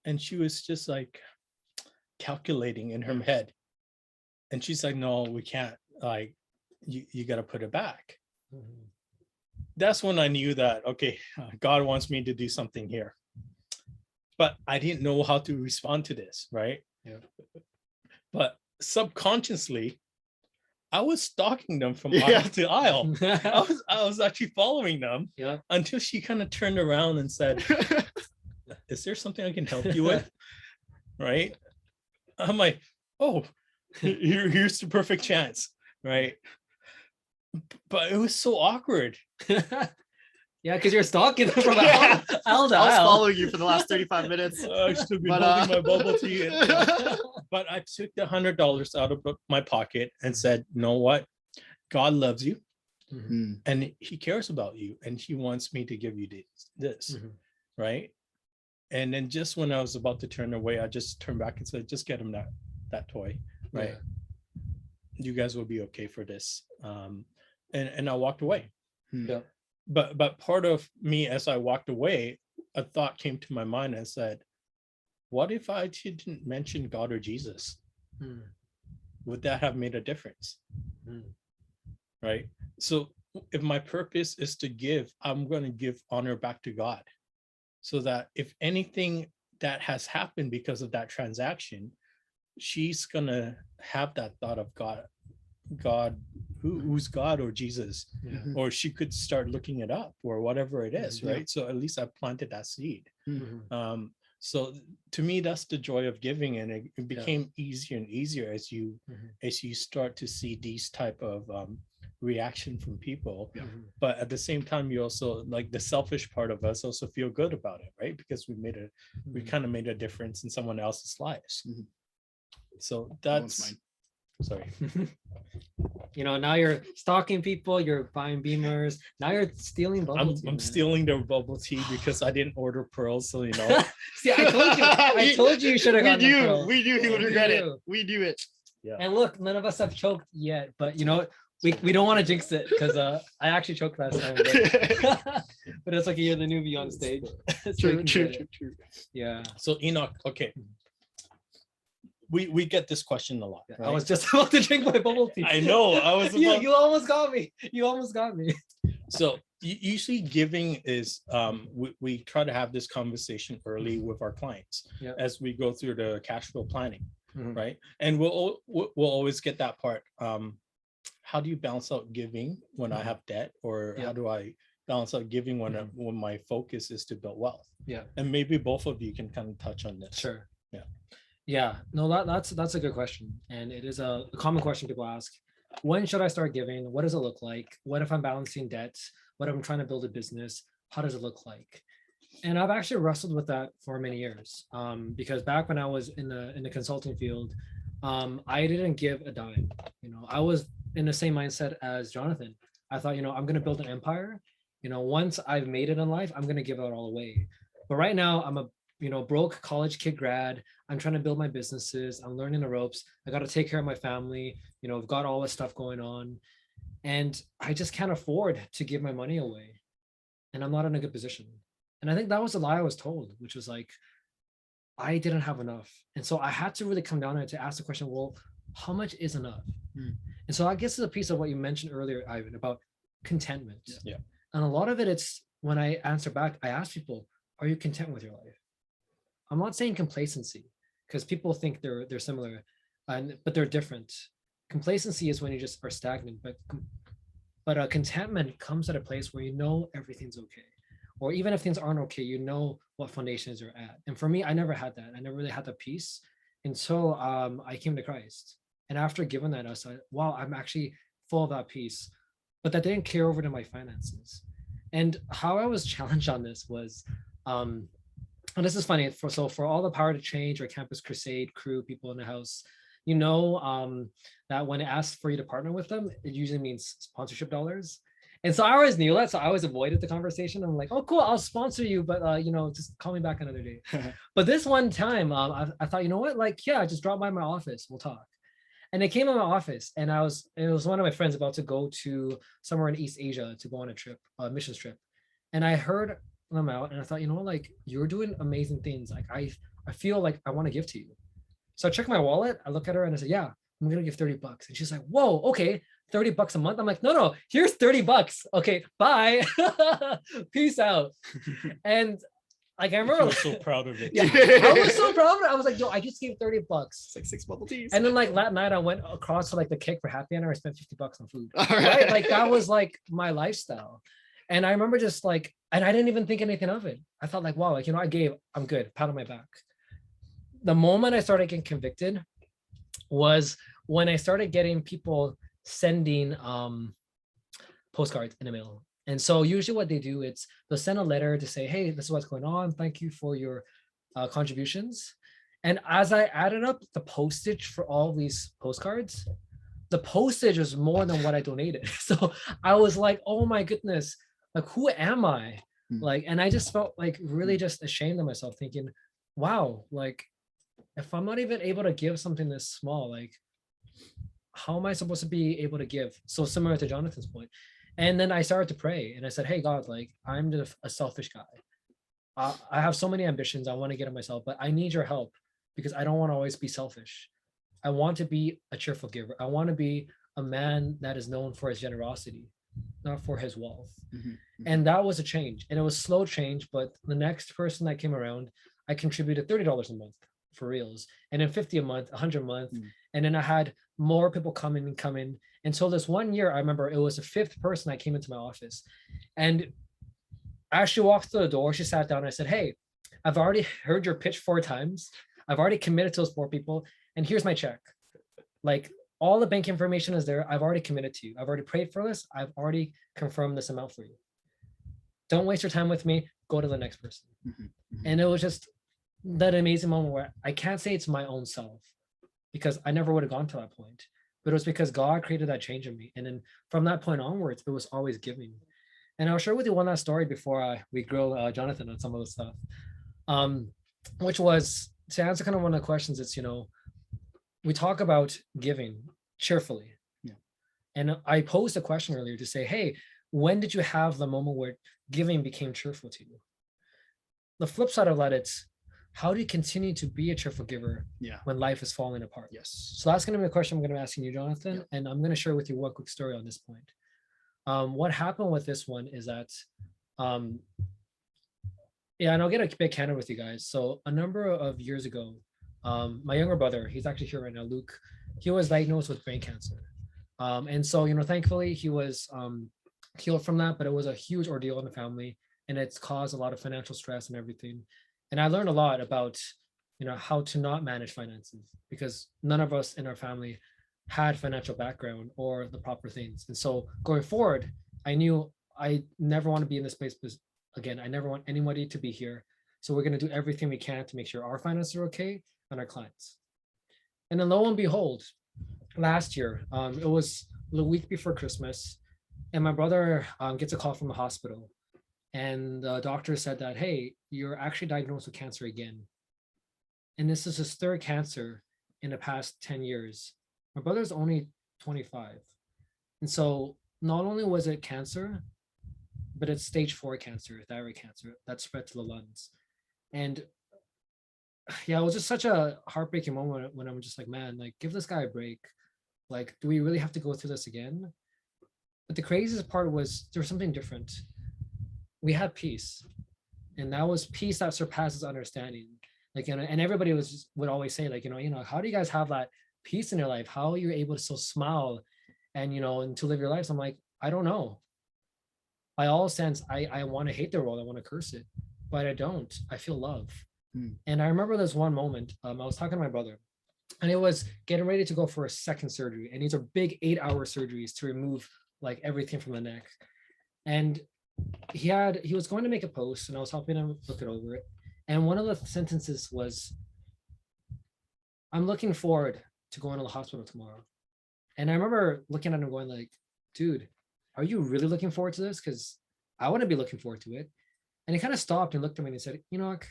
[SPEAKER 2] and she was just like calculating in her head, and she's like, "No, we can't. Like, you got to put it back." That's when I knew that, okay, God wants me to do something here, but I didn't know how to respond to this, right?
[SPEAKER 1] Yeah.
[SPEAKER 2] But subconsciously, I was stalking them from aisle to aisle. I was actually following them until she kind of turned around and said, "Is there something I can help you with?" Right? I'm like, "Oh, here's the perfect chance," right? But it was so awkward.
[SPEAKER 1] Yeah, because you're stalking them from aisle to
[SPEAKER 3] I was
[SPEAKER 1] aisle.
[SPEAKER 3] following you for the last 35 minutes.
[SPEAKER 2] I should be holding my bubble tea. But I took the $100 out of my pocket and said, "You know what? God loves you, and He cares about you, and He wants me to give you this, right?" And then just when I was about to turn away, I just turned back and said, "Just get him that toy, right? You guys will be okay for this." And I walked away.
[SPEAKER 1] Yeah.
[SPEAKER 2] But part of me, as I walked away, a thought came to my mind and said, "What if I didn't mention God or Jesus? Would that have made a difference?" Right? So if my purpose is to give, I'm going to give honor back to God, so that if anything that has happened because of that transaction, she's going to have that thought of God, who's God or Jesus, or she could start looking it up or whatever it is, right? So at least I planted that seed. So to me, that's the joy of giving, and it became easier and easier as you start to see these type of reaction from people. But at the same time, you also, like, the selfish part of us also feel good about it, right? Because we kind of made a difference in someone else's lives. So that's sorry.
[SPEAKER 1] Now you're stalking people, you're buying Beamers, now you're stealing bubble tea.
[SPEAKER 2] I'm stealing their bubble tea because I didn't order pearls, so
[SPEAKER 1] See, I told you should have gotten the pearls.
[SPEAKER 3] We knew he would regret it. We knew it.
[SPEAKER 2] Yeah.
[SPEAKER 1] And look, none of us have choked yet, but we don't want to jinx it, because I actually choked last time. But it's like you're the newbie on stage.
[SPEAKER 3] True.
[SPEAKER 1] Yeah.
[SPEAKER 2] So Enoch, okay. We get this question a lot. Right?
[SPEAKER 1] I was just about to drink my bubble tea.
[SPEAKER 2] I know. I was about...
[SPEAKER 1] you almost got me.
[SPEAKER 2] So usually giving is we try to have this conversation early with our clients as we go through the cash flow planning, right? And we'll always get that part. How do you balance out giving when I have debt, or how do I balance out giving when my focus is to build wealth? Yeah. And maybe both of you can kind of touch on this.
[SPEAKER 1] Sure. Yeah, no, that's a good question. And it is a common question people ask. When should I start giving? What does it look like? What if I'm balancing debts? What if I'm trying to build a business? How does it look like? And I've actually wrestled with that for many years. Because back when I was in the consulting field, I didn't give a dime. I was in the same mindset as Jonathan. I thought, I'm gonna build an empire. Once I've made it in life, I'm gonna give it all away. But right now I'm a broke college kid grad. I'm trying to build my businesses. I'm learning the ropes. I got to take care of my family. I've got all this stuff going on, and I just can't afford to give my money away. And I'm not in a good position. And I think that was the lie I was told, which was like, I didn't have enough. And so I had to really come down to ask the question, well, how much is enough? And so I guess it's a piece of what you mentioned earlier, Ivan, about contentment. Yeah. And a lot of it's when I answer back, I ask people, are you content with your life? I'm not saying complacency, because people think they're similar, but they're different. Complacency is when you just are stagnant, but contentment comes at a place where everything's okay, or even if things aren't okay, what foundations you're at. And for me, I never had that. I never really had the peace until I came to Christ. And after giving that, I was like, wow, I'm actually full of that peace. But that didn't carry over to my finances. And how I was challenged on this was, and this is funny, for all the Power to Change or Campus Crusade crew, people in the house, that when it asks for you to partner with them, it usually means sponsorship dollars. And so I always knew that, so I always avoided the conversation. I'm like, oh, cool, I'll sponsor you, but just call me back another day. But this one time, I thought, what? Just drop by my office, we'll talk. And they came in my office, and it was one of my friends about to go to somewhere in East Asia to go on a trip, a missions trip. And I heard them out, and I thought, like, you're doing amazing things. Like, I feel like I want to give to you. So I check my wallet, I look at her, and I said, yeah, I'm gonna give $30. And she's like, whoa, okay, $30 a month. I'm like, no, here's $30. Okay, bye. Peace out. And like, I remember,
[SPEAKER 2] I was so proud of it.
[SPEAKER 1] yeah, I was so proud of it. I was like, yo, I just gave $30.
[SPEAKER 3] It's like 6 bubble teas.
[SPEAKER 1] And then like that night I went across to like the Kick for happy hour. I spent $50 on food.
[SPEAKER 3] All
[SPEAKER 1] Right? Like that was like my lifestyle. And I remember just like, and I didn't even think anything of it. I thought like, wow, like, I gave, I'm good, pat on my back. The moment I started getting convicted was when I started getting people sending postcards in the mail. And so usually what they do, it's they'll send a letter to say, hey, this is what's going on. Thank you for your contributions. And as I added up the postage for all these postcards, the postage was more than what I donated. So I was like, oh my goodness, like, who am I? Like, and I just felt like really just ashamed of myself, thinking, wow, like, if I'm not even able to give something this small, like, how am I supposed to be able to give? So similar to Jonathan's point. And then I started to pray, and I said, hey, God, like, I'm just a selfish guy. I have so many ambitions. I want to get it myself, but I need your help because I don't want to always be selfish. I want to be a cheerful giver. I want to be a man that is known for his generosity, not for his wealth. And that was a change. And it was slow change, but the next person that came around, I contributed $30 a month for reals, and then 50 a month, 100 a month. And then I had more people coming. And so this one year, I remember it was the 5th person that came into my office. And as she walked through the door, she sat down and I said, hey, I've already heard your pitch 4 times. I've already committed to those 4 people. And here's my check. Like, all the bank information is there. I've already committed to you. I've already prayed for this. I've already confirmed this amount for you. Don't waste your time with me. Go to the next person. And it was just that amazing moment where I can't say it's my own self, because I never would have gone to that point, but it was because God created that change in me. And then from that point onwards, it was always giving. And I'll share with you one last story before we grill Jonathan on some of the stuff, which was to answer kind of one of the questions. It's, we talk about giving cheerfully. Yeah. And I posed a question earlier to say, hey, when did you have the moment where giving became cheerful to you? The flip side of that, it's, how do you continue to be a cheerful giver when life is falling apart?
[SPEAKER 3] Yes.
[SPEAKER 1] So that's going to be the question I'm going to be asking you, Jonathan. And I'm going to share with you one quick story on this point. What happened with this one is that, and I'll get a bit candid with you guys. So a number of years ago, my younger brother, he's actually here right now, Luke, he was diagnosed with brain cancer. And so, thankfully he was healed from that, but it was a huge ordeal in the family, and it's caused a lot of financial stress and everything. And I learned a lot about, how to not manage finances, because none of us in our family had financial background or the proper things. And so going forward, I knew I never want to be in this place again. I never want anybody to be here. So we're going to do everything we can to make sure our finances are okay and our clients. And then lo and behold, last year, it was the week before Christmas, and my brother gets a call from the hospital. And the doctor said that, hey, you're actually diagnosed with cancer again. And this is his 3rd cancer in the past 10 years. My brother's only 25. And so not only was it cancer, but it's stage 4 cancer, thyroid cancer, that spread to the lungs. And yeah, it was just such a heartbreaking moment when I'm just like, man, like, give this guy a break. Like, do we really have to go through this again? But the craziest part was there was something different. We had peace, and that was peace that surpasses understanding. Like, and everybody would always say, like, how do you guys have that peace in your life? How are you able to still smile and, and to live your lives? I'm like, I don't know. By all sense, I want to hate the world. I want to curse it, but I don't. I feel love. And I remember this one moment, I was talking to my brother, and it was getting ready to go for a 2nd surgery. And these are big 8-hour surgeries to remove like everything from the neck. And he was going to make a post, and I was helping him look it over it. And one of the sentences was, I'm looking forward to going to the hospital tomorrow. And I remember looking at him going like, dude, are you really looking forward to this? Because I want to be looking forward to it. And he kind of stopped and looked at me and he said, Enoch,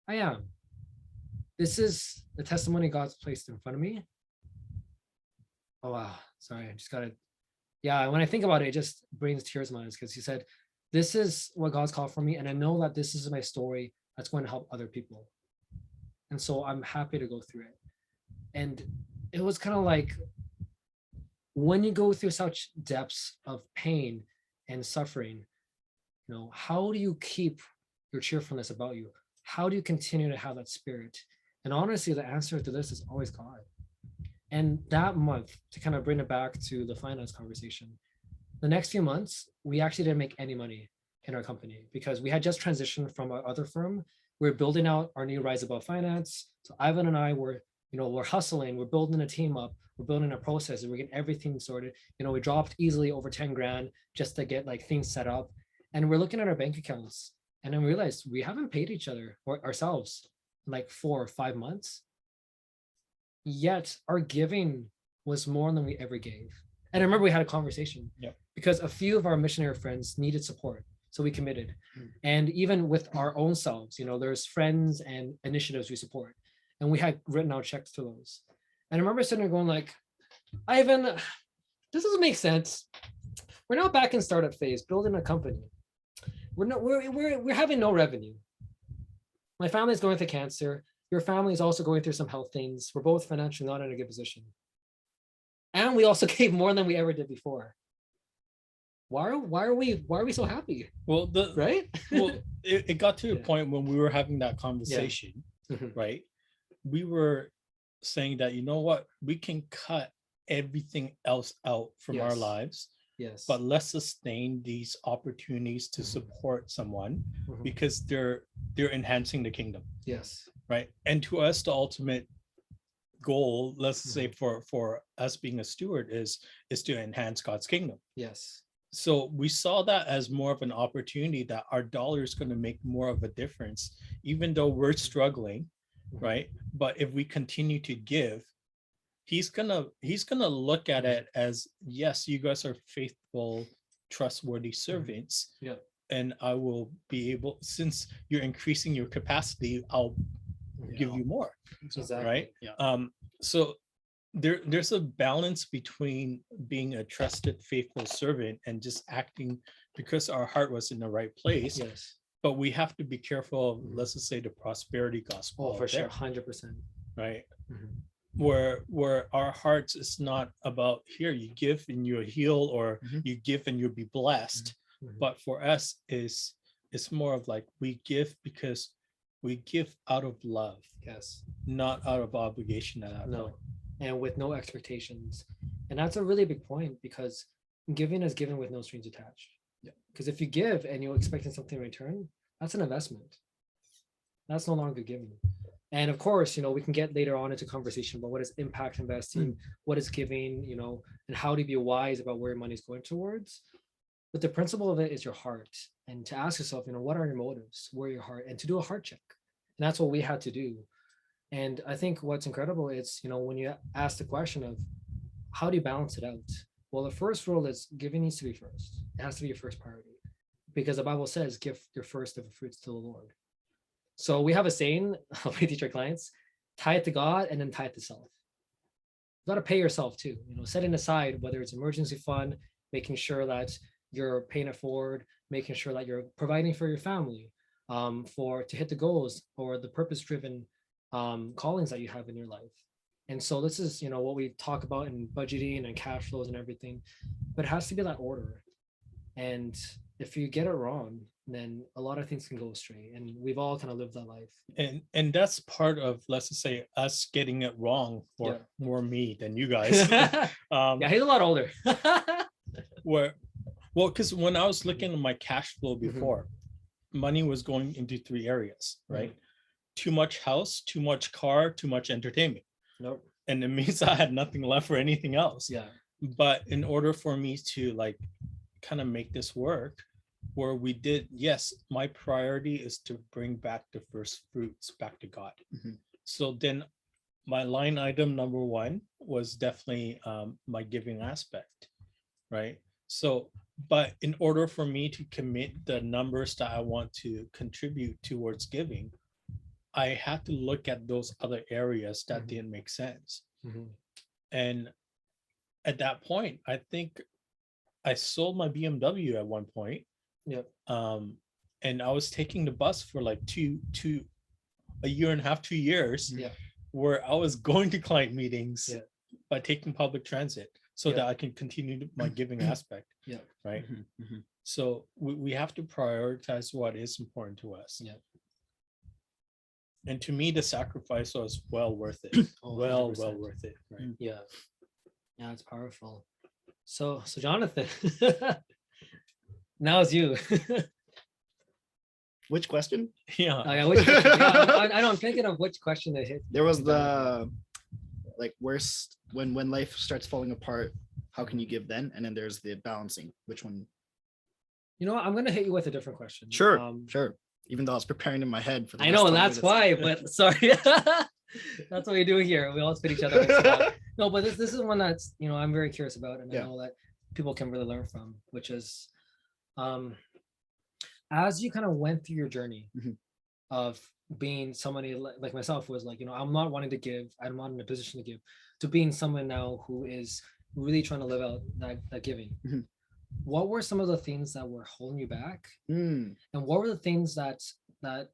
[SPEAKER 1] I am. This is the testimony God's placed in front of me. Oh wow, sorry, I just gotta. Yeah, when I think about it, it just brings tears to my eyes because he said, "This is what God's called for me, and I know that this is my story that's going to help other people." And so I'm happy to go through it. And it was kind of like when you go through such depths of pain and suffering, how do you keep your cheerfulness about you? How do you continue to have that spirit? And honestly, the answer to this is always God. And that month, to kind of bring it back to the finance conversation, the next few months, we actually didn't make any money in our company because we had just transitioned from our other firm. We were building out our new Rise Above Finance. So Ivan and I we're hustling, we're building a team up, we're building a process, and we're getting everything sorted. We dropped easily over 10 grand just to get like things set up. And we're looking at our bank accounts and then we realized we haven't paid each other or ourselves in like 4 or 5 months. Yet our giving was more than we ever gave. And I remember we had a conversation because a few of our missionary friends needed support. So we committed. And even with our own selves, there's friends and initiatives we support. And we had written out checks to those. And I remember sitting there going like, Ivan, this doesn't make sense. We're now back in startup phase, building a company. We're having no revenue. My family's going through cancer. Your family is also going through some health things. We're both financially not in a good position. And we also gave more than we ever did before. Why are we so happy?
[SPEAKER 2] Well,
[SPEAKER 1] right?
[SPEAKER 2] Well, it got to a point when we were having that conversation, right? We were saying that, you know what, we can cut everything else out from our lives.
[SPEAKER 1] Yes.
[SPEAKER 2] But let's sustain these opportunities to support someone because they're enhancing the kingdom.
[SPEAKER 1] Yes.
[SPEAKER 2] Right. And to us, the ultimate goal, let's say for us being a steward is to enhance God's kingdom.
[SPEAKER 1] Yes.
[SPEAKER 2] So we saw that as more of an opportunity that our dollar is going to make more of a difference, even though we're struggling, right? But if we continue to give, he's gonna look at it as, yes, you guys are faithful, trustworthy servants.
[SPEAKER 1] Yeah.
[SPEAKER 2] And I will be able, since you're increasing your capacity, I'll give you more.
[SPEAKER 1] Exactly.
[SPEAKER 2] Right.
[SPEAKER 3] Yeah.
[SPEAKER 2] So there's a balance between being a trusted, faithful servant and just acting because our heart was in the right place.
[SPEAKER 1] Yes.
[SPEAKER 2] But we have to be careful of, let's just say, the prosperity gospel.
[SPEAKER 1] Oh, for sure, 100%.
[SPEAKER 2] Right. Where our hearts is not about, here you give and you'll heal, or you give and you'll be blessed. But for us it's more of like, we give because we give out of love.
[SPEAKER 1] Yes.
[SPEAKER 2] Not out of obligation at that point.
[SPEAKER 1] And with no expectations. And that's a really big point, because giving is given with no strings attached.
[SPEAKER 3] Yeah.
[SPEAKER 1] Because if you give and you're expecting something in return, that's an investment. That's no longer giving. And of course, we can get later on into conversation about what is impact investing, what is giving, and how to be wise about where your money is going towards. But the principle of it is your heart, and to ask yourself, what are your motives, where your heart, and to do a heart check. And that's what we had to do. And I think what's incredible is, when you ask the question of how do you balance it out? Well, the first rule is giving needs to be first. It has to be your first priority, because the Bible says, give your first of the fruits to the Lord. So we have a saying we teach our clients: tithe to God and then tithe to self. You got to pay yourself too, setting aside, whether it's emergency fund, making sure that you're paying it forward, making sure that you're providing for your family, to hit the goals or the purpose-driven callings that you have in your life. And so this is, what we talk about in budgeting and cash flows and everything, but it has to be that order. And if you get it wrong, then a lot of things can go astray. And we've all kind of lived that life.
[SPEAKER 2] And that's part of, let's just say, us getting it wrong, or more me than you guys.
[SPEAKER 1] Yeah, he's a lot older.
[SPEAKER 2] Because when I was looking at my cash flow before, money was going into 3 areas, right? Too much house, too much car, too much entertainment.
[SPEAKER 1] Nope.
[SPEAKER 2] And it means I had nothing left for anything else.
[SPEAKER 1] Yeah.
[SPEAKER 2] But in order for me to kind of make this work, where we did, yes, my priority is to bring back the first fruits back to God. So then my line item number 1 was definitely my giving aspect, right? So, but in order for me to commit the numbers that I want to contribute towards giving, I had to look at those other areas that didn't make sense. And at that point, I think I sold my BMW at one point.
[SPEAKER 1] Yep.
[SPEAKER 2] And I was taking the bus for like a year and a half, 2 years,
[SPEAKER 1] Yeah.
[SPEAKER 2] where I was going to client meetings
[SPEAKER 1] Yeah.
[SPEAKER 2] by taking public transit so
[SPEAKER 1] Yeah.
[SPEAKER 2] that I can continue my giving aspect.
[SPEAKER 1] Yeah.
[SPEAKER 2] Right.
[SPEAKER 3] Mhm.
[SPEAKER 2] So we have to prioritize what is important to us.
[SPEAKER 1] Yeah.
[SPEAKER 2] And to me, the sacrifice was well worth it.
[SPEAKER 1] Oh,
[SPEAKER 2] well
[SPEAKER 1] 100%.
[SPEAKER 2] worth it. Right.
[SPEAKER 1] Yeah. Yeah, it's powerful. So Jonathan, now it's you.
[SPEAKER 3] Which question?
[SPEAKER 2] Yeah.
[SPEAKER 1] Yeah, which question? Yeah, I know, I'm thinking of which question to hit.
[SPEAKER 3] There was the like worst when life starts falling apart, how can you give then? And then there's the balancing. Which one?
[SPEAKER 1] You know what? I'm gonna hit you with a different question.
[SPEAKER 3] Sure, sure. Even though I was preparing in my head for the
[SPEAKER 1] I
[SPEAKER 3] last
[SPEAKER 1] know,
[SPEAKER 3] 20
[SPEAKER 1] that's
[SPEAKER 3] minutes.
[SPEAKER 1] why, but sorry. That's what we do here. We all spit each other. No, but this is one that's, you know, I'm very curious about, and I
[SPEAKER 3] Yeah.
[SPEAKER 1] know that people can really learn from, which is as you kind of went through your journey
[SPEAKER 3] Mhm.
[SPEAKER 1] of being somebody like myself, who was like, you know, I'm not wanting to give, I'm not in a position to give, to being someone now who is really trying to live out that giving.
[SPEAKER 3] Mhm.
[SPEAKER 1] What were some of the things that were holding you back?
[SPEAKER 3] Mm,
[SPEAKER 1] And what were the things that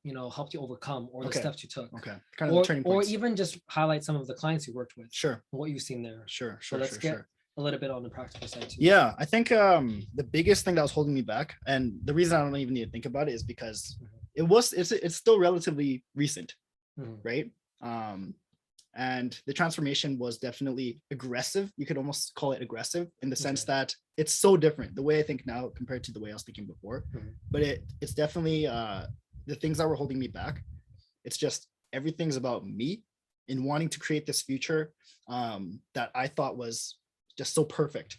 [SPEAKER 1] you know helped you overcome, or the
[SPEAKER 3] Okay.
[SPEAKER 1] steps you took?
[SPEAKER 3] okay. Kind of the turning
[SPEAKER 1] Or
[SPEAKER 3] points.
[SPEAKER 1] even just highlight some of the clients you worked with,
[SPEAKER 3] Sure,
[SPEAKER 1] and what you've seen there.
[SPEAKER 3] sure,
[SPEAKER 1] So
[SPEAKER 3] sure,
[SPEAKER 1] let's
[SPEAKER 3] sure,
[SPEAKER 1] get
[SPEAKER 3] sure.
[SPEAKER 1] a little bit on the practical side too.
[SPEAKER 3] Yeah, I think the biggest thing that was holding me back, and the reason I don't even need to think about it, is because it's still relatively recent,
[SPEAKER 1] Mhm.
[SPEAKER 3] right? And the transformation was definitely aggressive. You could almost call it aggressive in the sense
[SPEAKER 1] Okay.
[SPEAKER 3] that it's so different the way I think now compared to the way I was thinking before.
[SPEAKER 1] Mhm.
[SPEAKER 3] But it's definitely the things that were holding me back. It's just everything's about me in wanting to create this future that I thought was just so perfect.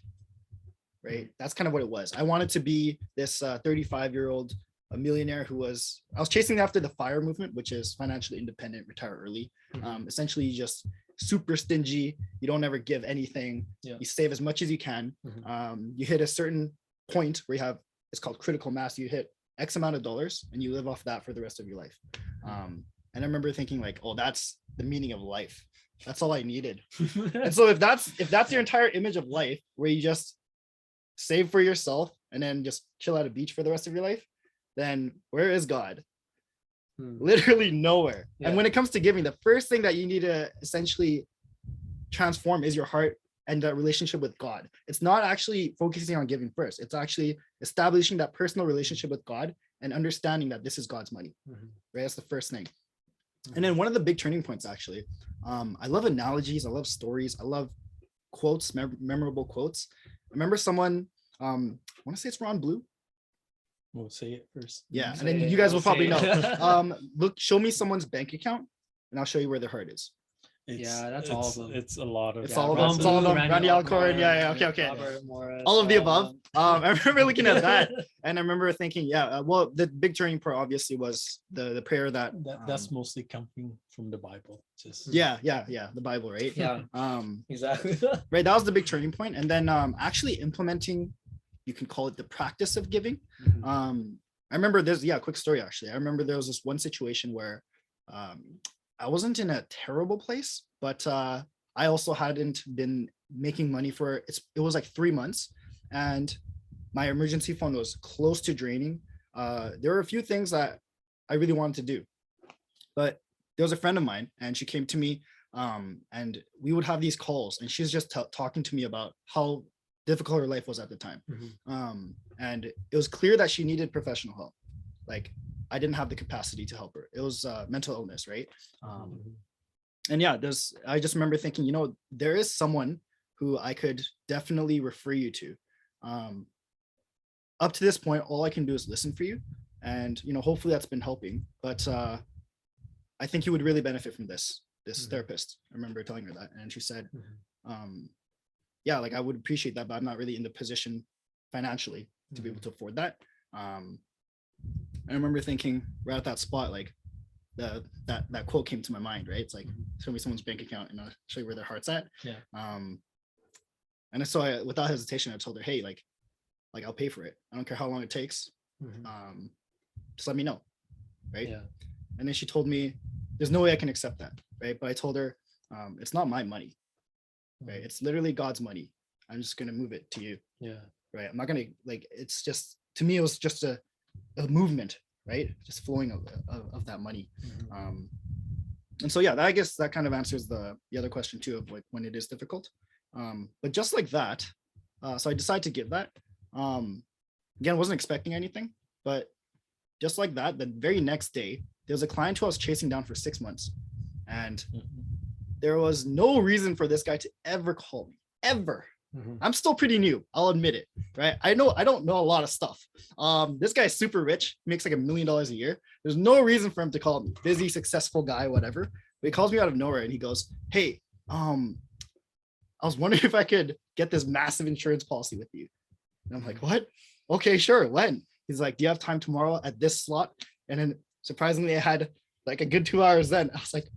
[SPEAKER 3] Right. That's kind of what it was. I wanted to be this 35-year-old, a millionaire I was chasing after the FIRE movement, which is financially independent, retire early.
[SPEAKER 1] Mhm.
[SPEAKER 3] Essentially just super stingy. You don't ever give anything.
[SPEAKER 1] Yeah.
[SPEAKER 3] You save as much as you can.
[SPEAKER 1] Mhm.
[SPEAKER 3] You hit a certain point where it's called critical mass. You hit X amount of dollars and you live off that for the rest of your life. And I remember thinking like, oh, that's the meaning of life. That's all I needed. And so if that's your entire image of life, where you just save for yourself and then just chill at a beach for the rest of your life, then where is God? Literally nowhere.
[SPEAKER 1] Yeah.
[SPEAKER 3] And when it comes to giving, the first thing that you need to essentially transform is your heart and that relationship with God. It's not actually focusing on giving first. It's actually establishing that personal relationship with God and understanding that this is God's money.
[SPEAKER 1] Mhm.
[SPEAKER 3] Right? That's the first thing. And then one of the big turning points, actually, I love analogies. I love stories. I love quotes, memorable quotes. I remember someone, I want to say it's Ron Blue.
[SPEAKER 2] We'll say it first.
[SPEAKER 3] Yeah.
[SPEAKER 1] Say
[SPEAKER 3] And then
[SPEAKER 1] it,
[SPEAKER 3] you guys
[SPEAKER 1] we'll
[SPEAKER 3] will probably
[SPEAKER 1] say
[SPEAKER 3] know.
[SPEAKER 1] it.
[SPEAKER 3] Show me someone's bank account and I'll show you where their heart is.
[SPEAKER 2] It's,
[SPEAKER 1] that's all of them.
[SPEAKER 2] It's a lot of
[SPEAKER 3] It's
[SPEAKER 2] that.
[SPEAKER 3] all of
[SPEAKER 1] Ron
[SPEAKER 3] them. It's all of
[SPEAKER 1] Blue,
[SPEAKER 3] them. Randy Alcorn. Yeah. Okay.
[SPEAKER 1] Robert Morris,
[SPEAKER 3] All of the above. I remember looking at that
[SPEAKER 1] that.
[SPEAKER 3] and I remember thinking, well, the big turning point obviously was the prayer that
[SPEAKER 2] That's mostly coming from the Bible. Just
[SPEAKER 3] yeah, the Bible, right?
[SPEAKER 1] Yeah, exactly.
[SPEAKER 3] Right. That was the big turning point. And then actually implementing, you can call it the practice of giving. I remember quick story actually. I remember there was this one situation where I wasn't in a terrible place, but I also hadn't been making money it was like 3 months, and my emergency fund was close to draining. There were a few things that I really wanted to do, but there was a friend of mine and she came to me and we would have these calls and she was just talking to me about how difficult her life was at the time. And it was clear that she needed professional help. Like I didn't have the capacity to help her. It was mental illness, right? And yeah, I just remember thinking, there is someone who I could definitely refer you to. Up to this point, all I can do is listen for you. And, hopefully that's been helping, but I think you would really benefit from this therapist. I remember telling her that. And she said, yeah, like I would appreciate that, but I'm not really in the position financially to be able to afford that. I remember thinking right at that spot, like that quote came to my mind, right? It's like, show me someone's bank account and I'll show you where their heart's at.
[SPEAKER 1] Yeah.
[SPEAKER 3] And so without hesitation, I told her, hey, like I'll pay for it. I don't care how long it takes. Just let me know. Right.
[SPEAKER 1] Yeah.
[SPEAKER 3] And then she told me, there's no way I can accept that. Right. But I told her, it's not my money. Right. It's literally God's money. I'm just going to move it to you.
[SPEAKER 1] Yeah.
[SPEAKER 3] Right. I'm not going to like, it's just, to me, it was just a movement, right? Just flowing of that money. And so, yeah, I guess that kind of answers the other question too, of like when it is difficult. But just like that, so I decided to give that. Again, wasn't expecting anything, but just like that, the very next day, there was a client who I was chasing down for 6 months. And there was no reason for this guy to ever call me, ever. I'm still pretty new, I'll admit it, right? I don't know a lot of stuff. This guy's super rich, makes like $1 million a year. There's no reason for him to call me. Busy, successful guy, whatever. But he calls me out of nowhere and he goes, hey, I was wondering if I could get this massive insurance policy with you. And I'm like, what? Okay, sure. When? He's like, do you have time tomorrow at this slot? And then surprisingly, I had like a good 2 hours then. I was like,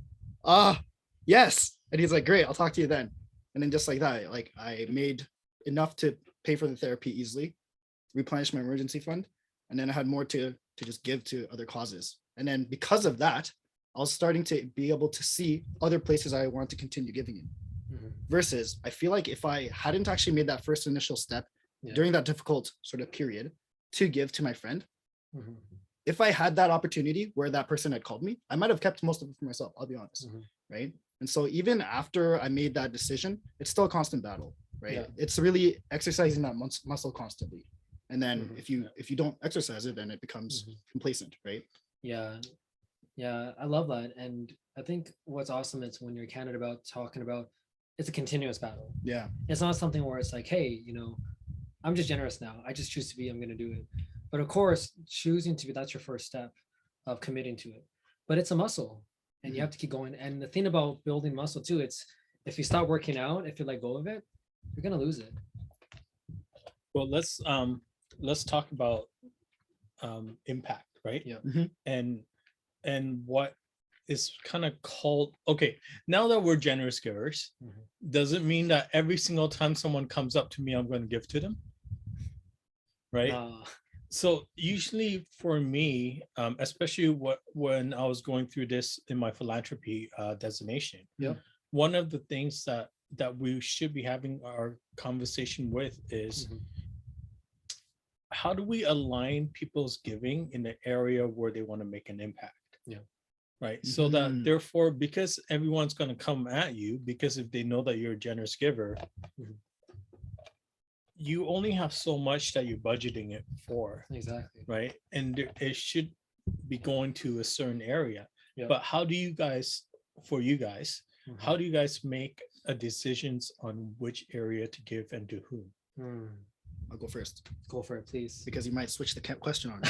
[SPEAKER 3] yes. And he's like, great, I'll talk to you then. And then just like that, like I made enough to pay for the therapy easily, replenish my emergency fund. And then I had more to just give to other causes. And then because of that, I was starting to be able to see other places I want to continue giving in. Versus I feel like if I hadn't actually made that first initial step during that difficult sort of period to give to my friend, if I had that opportunity where that person had called me, I might have kept most of it for myself, I'll be honest, right? And so even after I made that decision, it's still a constant battle, right? Yeah. It's really exercising that muscle constantly. And then if you don't exercise it, then it becomes complacent, right?
[SPEAKER 1] Yeah. Yeah, I love that. And I think what's awesome is when you're candid about talking about, it's a continuous battle.
[SPEAKER 3] Yeah.
[SPEAKER 1] It's not something where it's like, hey, you know, I'm just generous now. I just choose to be, I'm going to do it. But of course, choosing to be, that's your first step of committing to it. But it's a muscle and you have to keep going. And the thing about building muscle too, it's if you stop working out, if you let go of it, you're going to lose it.
[SPEAKER 2] Well, let's talk about impact, right?
[SPEAKER 1] Yeah.
[SPEAKER 2] And what is kind of called, okay, now that we're generous givers, does it mean that every single time someone comes up to me, I'm going to give to them? Right? So usually for me, especially when I was going through this in my philanthropy designation, one of the things that we should be having our conversation with is how do we align people's giving in the area where they want to make an impact?
[SPEAKER 1] Yeah.
[SPEAKER 2] Right. So that therefore, because everyone's going to come at you, because if they know that you're a generous giver, you only have so much that you're budgeting it for.
[SPEAKER 1] Exactly.
[SPEAKER 2] Right. And it should be going to a certain area. Yeah. But how do you guys, for you guys, how do you guys make a decisions on which area to give and to whom?
[SPEAKER 3] I'll go first.
[SPEAKER 1] Go for it, please.
[SPEAKER 3] Because you might switch the question on.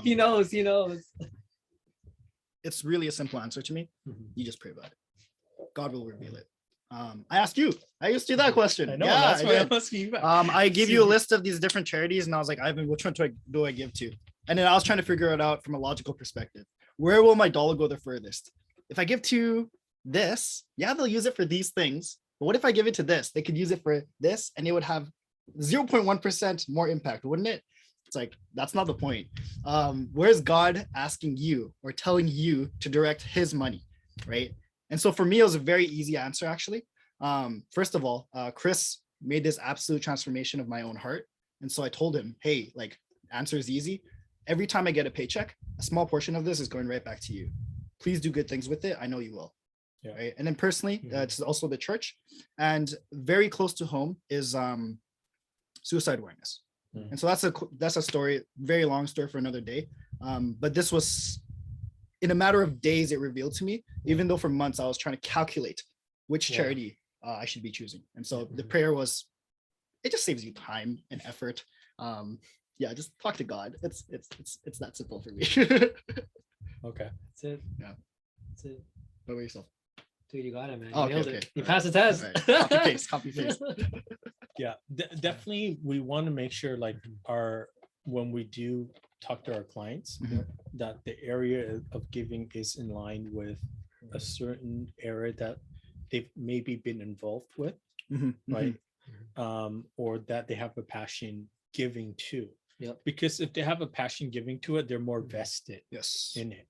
[SPEAKER 1] He knows.
[SPEAKER 3] It's really a simple answer to me. You just pray about it. God will reveal it. I asked you that question.
[SPEAKER 2] I know, that's why I'm asking you back.
[SPEAKER 3] I gave you a list of these different charities and I was like, Ivan, which one do I give to? And then I was trying to figure it out from a logical perspective. Where will my dollar go the furthest? If I give to this, yeah, they'll use it for these things. But what if I give it to this? They could use it for this and it would have 0.1% more impact, wouldn't it? It's like, that's not the point. Where's God asking you or telling you to direct his money, right? And so for me, it was a very easy answer, actually. First of all, Chris made this absolute transformation of my own heart. And so I told him, hey, like, answer is easy. Every time I get a paycheck, a small portion of this is going right back to you. Please do good things with it. I know you will. Yeah. Right. And then personally, it's also the church. And very close to home is suicide awareness. And so that's a story, very long story for another day. But this was, in a matter of days, it revealed to me, even though for months I was trying to calculate which charity I should be choosing. And so the prayer was, it just saves you time and effort. Just talk to God. It's that simple for me.
[SPEAKER 2] Okay.
[SPEAKER 1] That's it.
[SPEAKER 3] Yeah.
[SPEAKER 1] That's it.
[SPEAKER 3] What about yourself?
[SPEAKER 1] Dude, you got it, man. You
[SPEAKER 3] Okay.
[SPEAKER 1] nailed it. You passed the test.
[SPEAKER 3] Right. Copy paste.
[SPEAKER 2] Yeah, definitely. We want to make sure, like, when we do talk to our clients, that the area of giving is in line with a certain area that they've maybe been involved with, right? Or that they have a passion giving to.
[SPEAKER 1] Yep.
[SPEAKER 2] Because if they have a passion giving to it, they're more vested in it.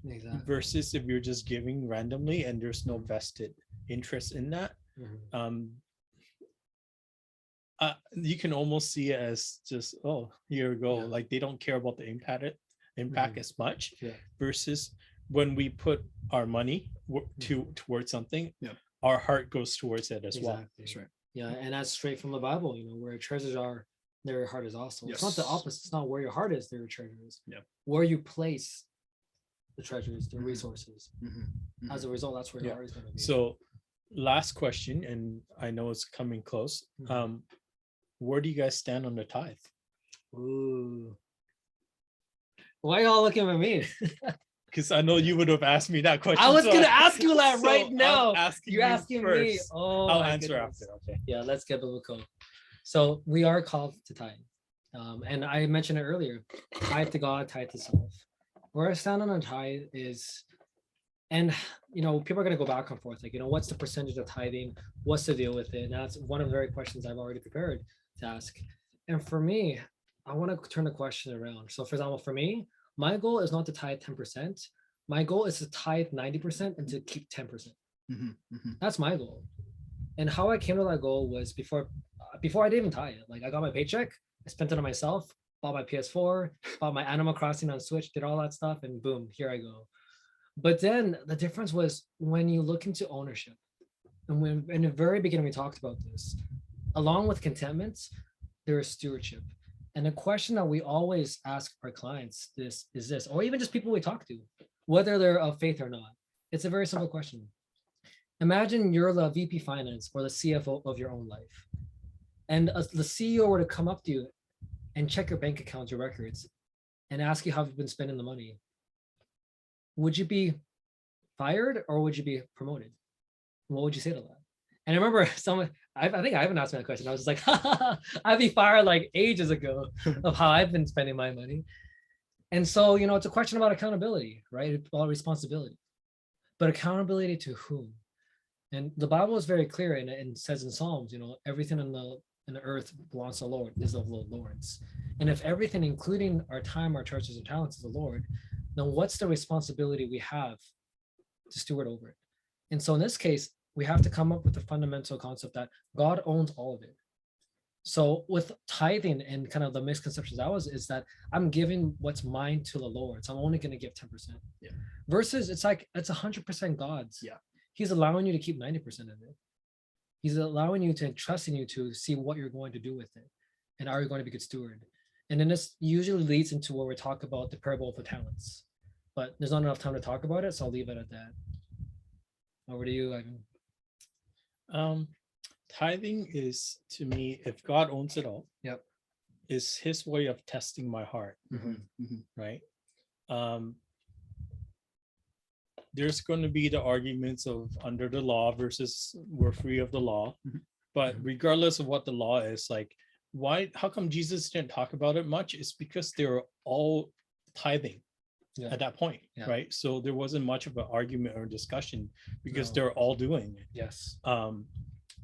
[SPEAKER 1] Exactly.
[SPEAKER 2] Versus if you're just giving randomly and there's no vested interest in that, You can almost see it as just, oh, here we go.
[SPEAKER 1] Yeah.
[SPEAKER 2] Like they don't care about the impact
[SPEAKER 1] Mhm.
[SPEAKER 2] as much,
[SPEAKER 1] Yeah.
[SPEAKER 2] versus when we put our money towards something,
[SPEAKER 3] Yeah.
[SPEAKER 2] our heart goes towards it as well.
[SPEAKER 1] Exactly.
[SPEAKER 3] That's right.
[SPEAKER 1] Yeah, and that's straight from the Bible. Where your treasures are, there your heart is also. It's not the
[SPEAKER 3] Yes.
[SPEAKER 1] opposite. It's not where your heart is, there your treasure is.
[SPEAKER 3] Yeah.
[SPEAKER 1] Where you place the treasures, the
[SPEAKER 3] Mhm.
[SPEAKER 1] resources.
[SPEAKER 3] Mhm.
[SPEAKER 1] As a result, that's where your
[SPEAKER 2] Yeah.
[SPEAKER 1] heart is going to be.
[SPEAKER 2] So last question, and I know it's coming close.
[SPEAKER 1] Mhm.
[SPEAKER 2] Where do you guys stand on the tithe?
[SPEAKER 1] Ooh. Why y'all looking at me?
[SPEAKER 2] Because I know you would have asked me that question.
[SPEAKER 1] I was
[SPEAKER 2] so
[SPEAKER 1] gonna ask you that
[SPEAKER 2] so
[SPEAKER 1] right
[SPEAKER 2] I'm
[SPEAKER 1] now.
[SPEAKER 2] asking
[SPEAKER 1] You're
[SPEAKER 2] you
[SPEAKER 1] asking me.
[SPEAKER 2] first.
[SPEAKER 1] Oh,
[SPEAKER 2] I'll
[SPEAKER 1] my
[SPEAKER 2] answer
[SPEAKER 1] goodness.
[SPEAKER 2] after. Okay.
[SPEAKER 1] Yeah, let's get biblical. So we are called to tithe. And I mentioned it earlier, tithe to God, tithe to self. Where I stand on a tithe is, and people are gonna go back and forth, like, what's the percentage of tithing? What's the deal with it? And that's one of the very questions I've already prepared to ask. And for me, I want to turn the question around. So for example, for me, my goal is not to tithe 10%. My goal is to tithe 90% and to keep 10%. That's my goal. And how I came to that goal was before I didn't even tithe. Like, I got my paycheck, I spent it on myself, bought my PS4, bought my Animal Crossing on Switch, did all that stuff, and boom, here I go. But then the difference was when you look into ownership, and when in the very beginning we talked about this, along with contentment, there is stewardship. And the question that we always ask our clients is this, or even just people we talk to, whether they're of faith or not. It's a very simple question. Imagine you're the VP finance or the CFO of your own life, and the CEO were to come up to you and check your bank account, your records, and ask you how you've been spending the money. Would you be fired or would you be promoted? What would you say to that? And I remember I think I haven't asked me that question. I was just like, I'd be fired like ages ago of how I've been spending my money. And so, it's a question about accountability, right? It's about responsibility. But accountability to whom? And the Bible is very clear, and says in Psalms, everything in the earth belongs to the Lord, is of the Lord's. And if everything, including our time, our treasures, and talents, is the Lord, then what's the responsibility we have to steward over it? And so in this case, we have to come up with the fundamental concept that God owns all of it. So with tithing and kind of the misconceptions is that I'm giving what's mine to the Lord. So I'm only going to give 10%.
[SPEAKER 3] Yeah.
[SPEAKER 1] Versus it's like it's 100% God's.
[SPEAKER 3] Yeah.
[SPEAKER 1] He's allowing you to keep 90% of it. He's allowing you to trusting you to see what you're going to do with it. And are you going to be a good steward? And then this usually leads into where we talk about the parable of the talents. But there's not enough time to talk about it, so I'll leave it at that. Over to you, Ivan.
[SPEAKER 2] Tithing is, to me, if God owns it all,
[SPEAKER 1] Yep,
[SPEAKER 2] is his way of testing my heart, right? There's going to be the arguments of under the law versus we're free of the law. But regardless of what the law is, like, how come Jesus didn't talk about it much? It's because they were all tithing at that point, right? So there wasn't much of an argument or discussion because they're all doing it.
[SPEAKER 1] Yes.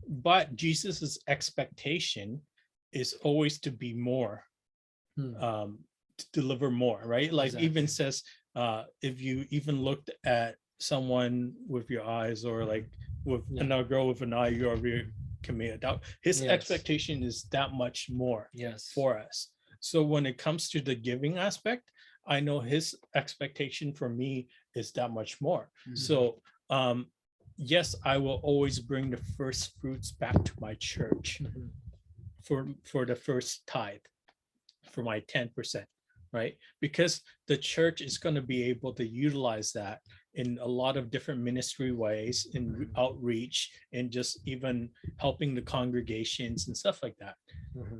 [SPEAKER 2] But Jesus's expectation is always to be more, to deliver more, right? Like even says, if you even looked at someone with your eyes, or like with another girl with an eye, you already commit adultery. His expectation is that much more for us. So when it comes to the giving aspect, I know his expectation for me is that much more. So yes, I will always bring the first fruits back to my church for the first tithe, for my 10%, right? Because the church is going to be able to utilize that in a lot of different ministry ways, in outreach, and just even helping the congregations and stuff like that.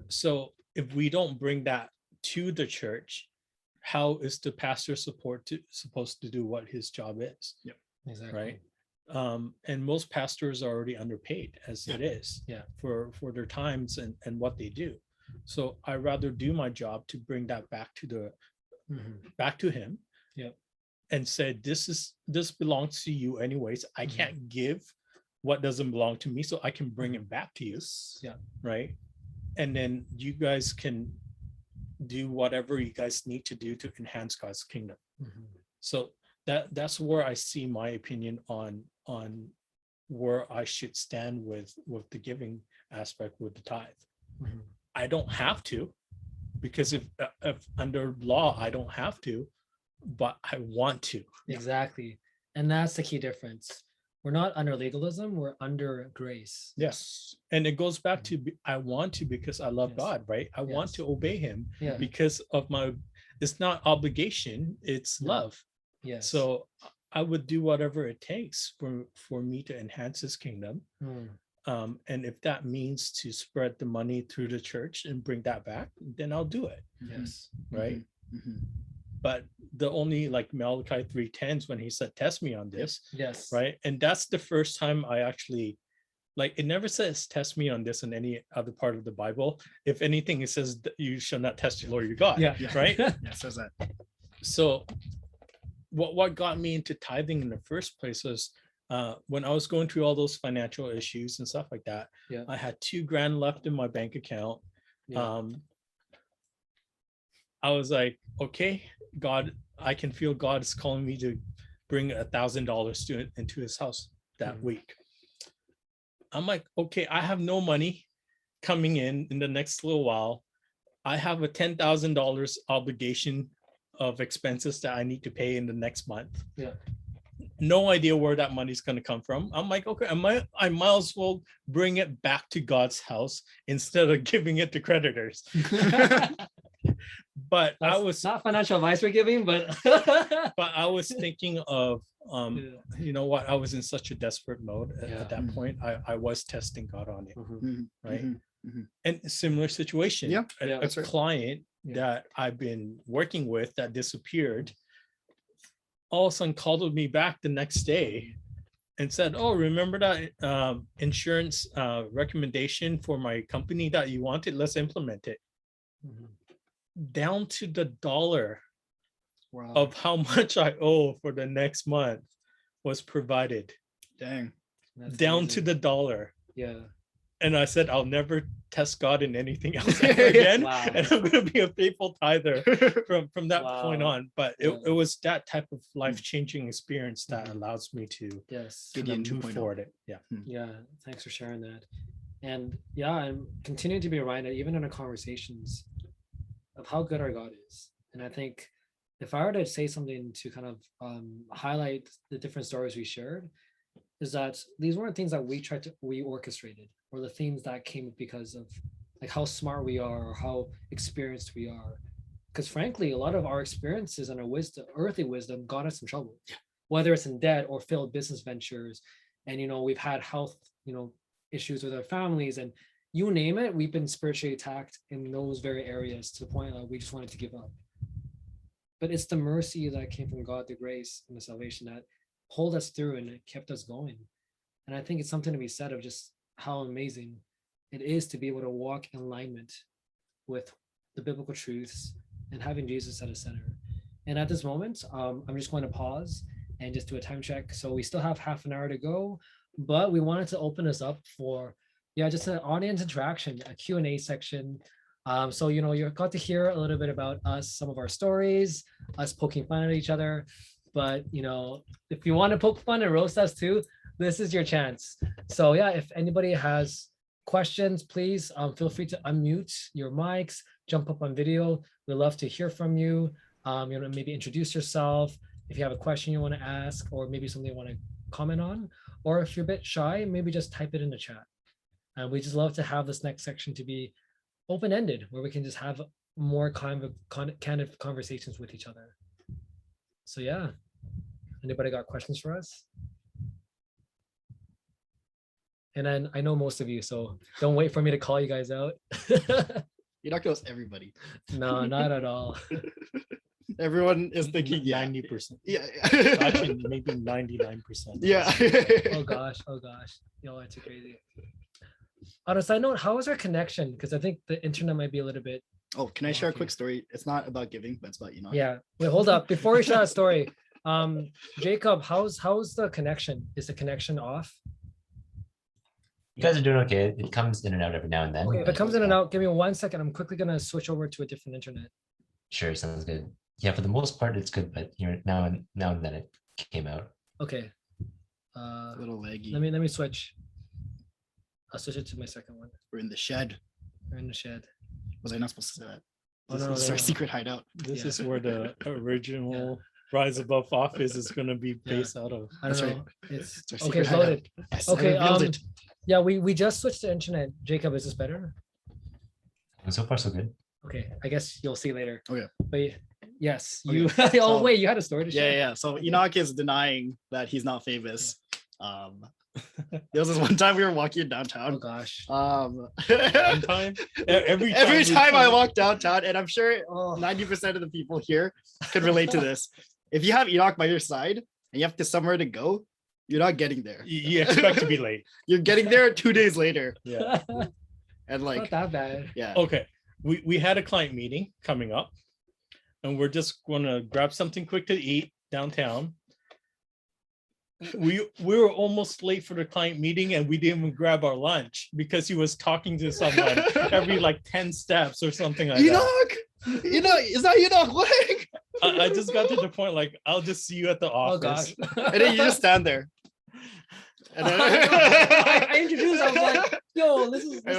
[SPEAKER 2] So if we don't bring that to the church, how is the pastor supposed to do what his job is?
[SPEAKER 3] Yep,
[SPEAKER 1] exactly.
[SPEAKER 2] Right. And most pastors are already underpaid as it is for their times and what they do. So I rather do my job to bring that back to him. And said, this belongs to you anyways. I can't give what doesn't belong to me, so I can bring it back to you. Right. And then you guys can do whatever you guys need to do to enhance God's kingdom. So that's where I see my opinion on where I should stand with the giving aspect with the tithe. I don't have to, because if under law I don't have to, but I want to.
[SPEAKER 1] Exactly. And that's the key difference. We're not under legalism, we're under grace.
[SPEAKER 2] Yes. And it goes back to I want to because I love
[SPEAKER 1] Yes.
[SPEAKER 2] God, right? I want
[SPEAKER 1] Yes.
[SPEAKER 2] to obey him
[SPEAKER 1] Yeah.
[SPEAKER 2] because of it's not obligation, it's
[SPEAKER 1] No.
[SPEAKER 2] love.
[SPEAKER 1] Yes.
[SPEAKER 2] So I would do whatever it takes for me to enhance his kingdom. And if that means to spread the money through the church and bring that back, then I'll do it.
[SPEAKER 1] Yes.
[SPEAKER 2] Right. But the only like Malachi 3:10 when he said, test me on this.
[SPEAKER 1] Yes.
[SPEAKER 2] Right. And that's the first time I actually, like, it never says test me on this in any other part of the Bible. If anything, it says you shall not test your Lord your God.
[SPEAKER 1] Yeah.
[SPEAKER 2] Right.
[SPEAKER 3] Yeah, it says that.
[SPEAKER 2] So what got me into tithing in the first place was when I was going through all those financial issues and stuff like that.
[SPEAKER 1] Yeah.
[SPEAKER 2] I had $2,000 left in my bank account.
[SPEAKER 1] Yeah.
[SPEAKER 2] I was like, okay, God, I can feel God is calling me to bring $1,000 into his house that week. I'm like, okay, I have no money coming in the next little while. I have a $10,000 obligation of expenses that I need to pay in the next month.
[SPEAKER 1] Yeah.
[SPEAKER 2] No idea where that money's going to come from. I'm like, okay, I might as well bring it back to God's house instead of giving it to creditors. But
[SPEAKER 1] That's
[SPEAKER 2] I was
[SPEAKER 1] not financial advice we're giving, but
[SPEAKER 2] I was thinking of you know what, I was in such a desperate mode at that point. I was testing God on it. Right. And a similar situation.
[SPEAKER 3] Yeah.
[SPEAKER 2] A client that I've been working with that disappeared all of a sudden called me back the next day and said, oh, remember that insurance recommendation for my company that you wanted? Let's implement it. Down to the dollar of how much I owe for the next month was provided.
[SPEAKER 3] Dang.
[SPEAKER 1] That's
[SPEAKER 2] down
[SPEAKER 1] crazy.
[SPEAKER 2] to the dollar.
[SPEAKER 1] Yeah.
[SPEAKER 2] And I said, I'll never test God in anything else ever again.
[SPEAKER 1] Wow.
[SPEAKER 2] And I'm going to be a faithful tither from that point
[SPEAKER 1] Wow.
[SPEAKER 2] on. But it was that type of life-changing experience that allows me to
[SPEAKER 1] Yes.
[SPEAKER 2] kind
[SPEAKER 3] Gideon
[SPEAKER 2] of move
[SPEAKER 3] 2.0.
[SPEAKER 2] forward it. Yeah.
[SPEAKER 1] Yeah. Thanks for sharing that. And yeah, I'm continuing to be reminded, even in our conversations, of how good our God is. And I think if I were to say something to kind of highlight the different stories we shared, is that these weren't things that we orchestrated, or the things that came because of like how smart we are or how experienced we are. Because frankly, a lot of our experiences and our wisdom, earthly wisdom, got us in trouble. Yeah. Whether it's in debt or failed business ventures, and we've had health, issues with our families, and you name it, we've been spiritually attacked in those very areas to the point that we just wanted to give up. But it's the mercy that came from God, the grace and the salvation that pulled us through and it kept us going. And I think it's something to be said of just how amazing it is to be able to walk in alignment with the biblical truths and having Jesus at the center. And at this moment, I'm just going to pause and just do a time check. So we still have half an hour to go, but we wanted to open this up for just an audience interaction, a Q&A section. So you got to hear a little bit about us, some of our stories, us poking fun at each other. But if you want to poke fun and roast us too, this is your chance. So yeah, if anybody has questions, please feel free to unmute your mics, jump up on video. We'd love to hear from you. Maybe introduce yourself if you have a question you want to ask, or maybe something you want to comment on. Or if you're a bit shy, maybe just type it in the chat. And we just love to have this next section to be open-ended, where we can just have more kind of candid conversations with each other. So yeah, anybody got questions for us? And then I know most of you, so don't wait for me to call you guys out.
[SPEAKER 3] Enoch knows everybody.
[SPEAKER 1] No, not at all.
[SPEAKER 3] Everyone is thinking
[SPEAKER 2] 90%.
[SPEAKER 3] Yeah.
[SPEAKER 2] Actually, maybe 99%.
[SPEAKER 3] Yeah.
[SPEAKER 1] Oh gosh. It's crazy. On a side note, how is our connection? Because I think the internet might be a little bit.
[SPEAKER 3] Oh, can I share a quick story? It's not about giving, but it's about Enoch.
[SPEAKER 1] Yeah. Wait, hold up. Before we share that story, Jacob, how's the connection? Is the connection off?
[SPEAKER 4] You guys are doing okay. It comes in and out every now and then.
[SPEAKER 1] Okay, if it comes in and out, give me 1 second. I'm quickly gonna switch over to a different internet.
[SPEAKER 4] Sure, sounds good. Yeah, for the most part, it's good, but here now and then it came out.
[SPEAKER 1] Okay.
[SPEAKER 3] A little laggy.
[SPEAKER 1] Let me switch. I'll switch it to my second one.
[SPEAKER 3] We're in the shed.
[SPEAKER 1] They're in the shed.
[SPEAKER 3] Was I not supposed to say that?
[SPEAKER 1] Oh,
[SPEAKER 3] This
[SPEAKER 1] no,
[SPEAKER 3] is
[SPEAKER 1] they
[SPEAKER 3] our
[SPEAKER 1] are.
[SPEAKER 3] secret hideout.
[SPEAKER 2] This
[SPEAKER 1] Yeah.
[SPEAKER 2] is where the original Rise Above Office is going to be based out of.
[SPEAKER 1] I don't
[SPEAKER 3] That's right.
[SPEAKER 1] know. It's
[SPEAKER 3] It's our
[SPEAKER 1] okay.
[SPEAKER 3] secret
[SPEAKER 1] It's
[SPEAKER 3] hideout.
[SPEAKER 1] loaded.
[SPEAKER 3] Yes, I
[SPEAKER 1] Okay.
[SPEAKER 3] revealed it.
[SPEAKER 1] Yeah, we just switched to internet. Jacob, is this better?
[SPEAKER 4] So far, so good.
[SPEAKER 1] Okay, I guess you'll see later.
[SPEAKER 3] Okay.
[SPEAKER 1] But yes,
[SPEAKER 3] Okay.
[SPEAKER 1] you. Oh
[SPEAKER 3] So-
[SPEAKER 1] wait, you had a story to
[SPEAKER 3] Yeah,
[SPEAKER 1] share.
[SPEAKER 3] yeah. So Enoch is denying that he's not famous. There was this one time we were walking
[SPEAKER 1] Oh
[SPEAKER 3] downtown.
[SPEAKER 1] gosh.
[SPEAKER 2] One time? Every
[SPEAKER 3] Every
[SPEAKER 2] we
[SPEAKER 3] time I
[SPEAKER 2] come-
[SPEAKER 3] walk downtown, and I'm sure
[SPEAKER 1] Oh.
[SPEAKER 3] 90% of the people here could relate to this. If you have Enoch by your side and you have to somewhere to go, you're not getting there.
[SPEAKER 2] you expect to be late.
[SPEAKER 3] You're getting there 2 days later.
[SPEAKER 2] Yeah.
[SPEAKER 3] And
[SPEAKER 1] Not
[SPEAKER 3] like,
[SPEAKER 1] that bad.
[SPEAKER 3] yeah.
[SPEAKER 2] Okay. We had a client meeting coming up, and we're just going to grab something quick to eat downtown. We were almost late for the client meeting, and we didn't even grab our lunch because he was talking to someone every like 10 steps or something like that.
[SPEAKER 3] Enoch! Enoch! Is that Enoch? Like,
[SPEAKER 2] I just got to the point like, I'll just see you at the
[SPEAKER 1] Oh
[SPEAKER 2] office.
[SPEAKER 1] gosh.
[SPEAKER 3] and then you just stand there. And then,
[SPEAKER 1] I introduced. I was like, "Yo, this is my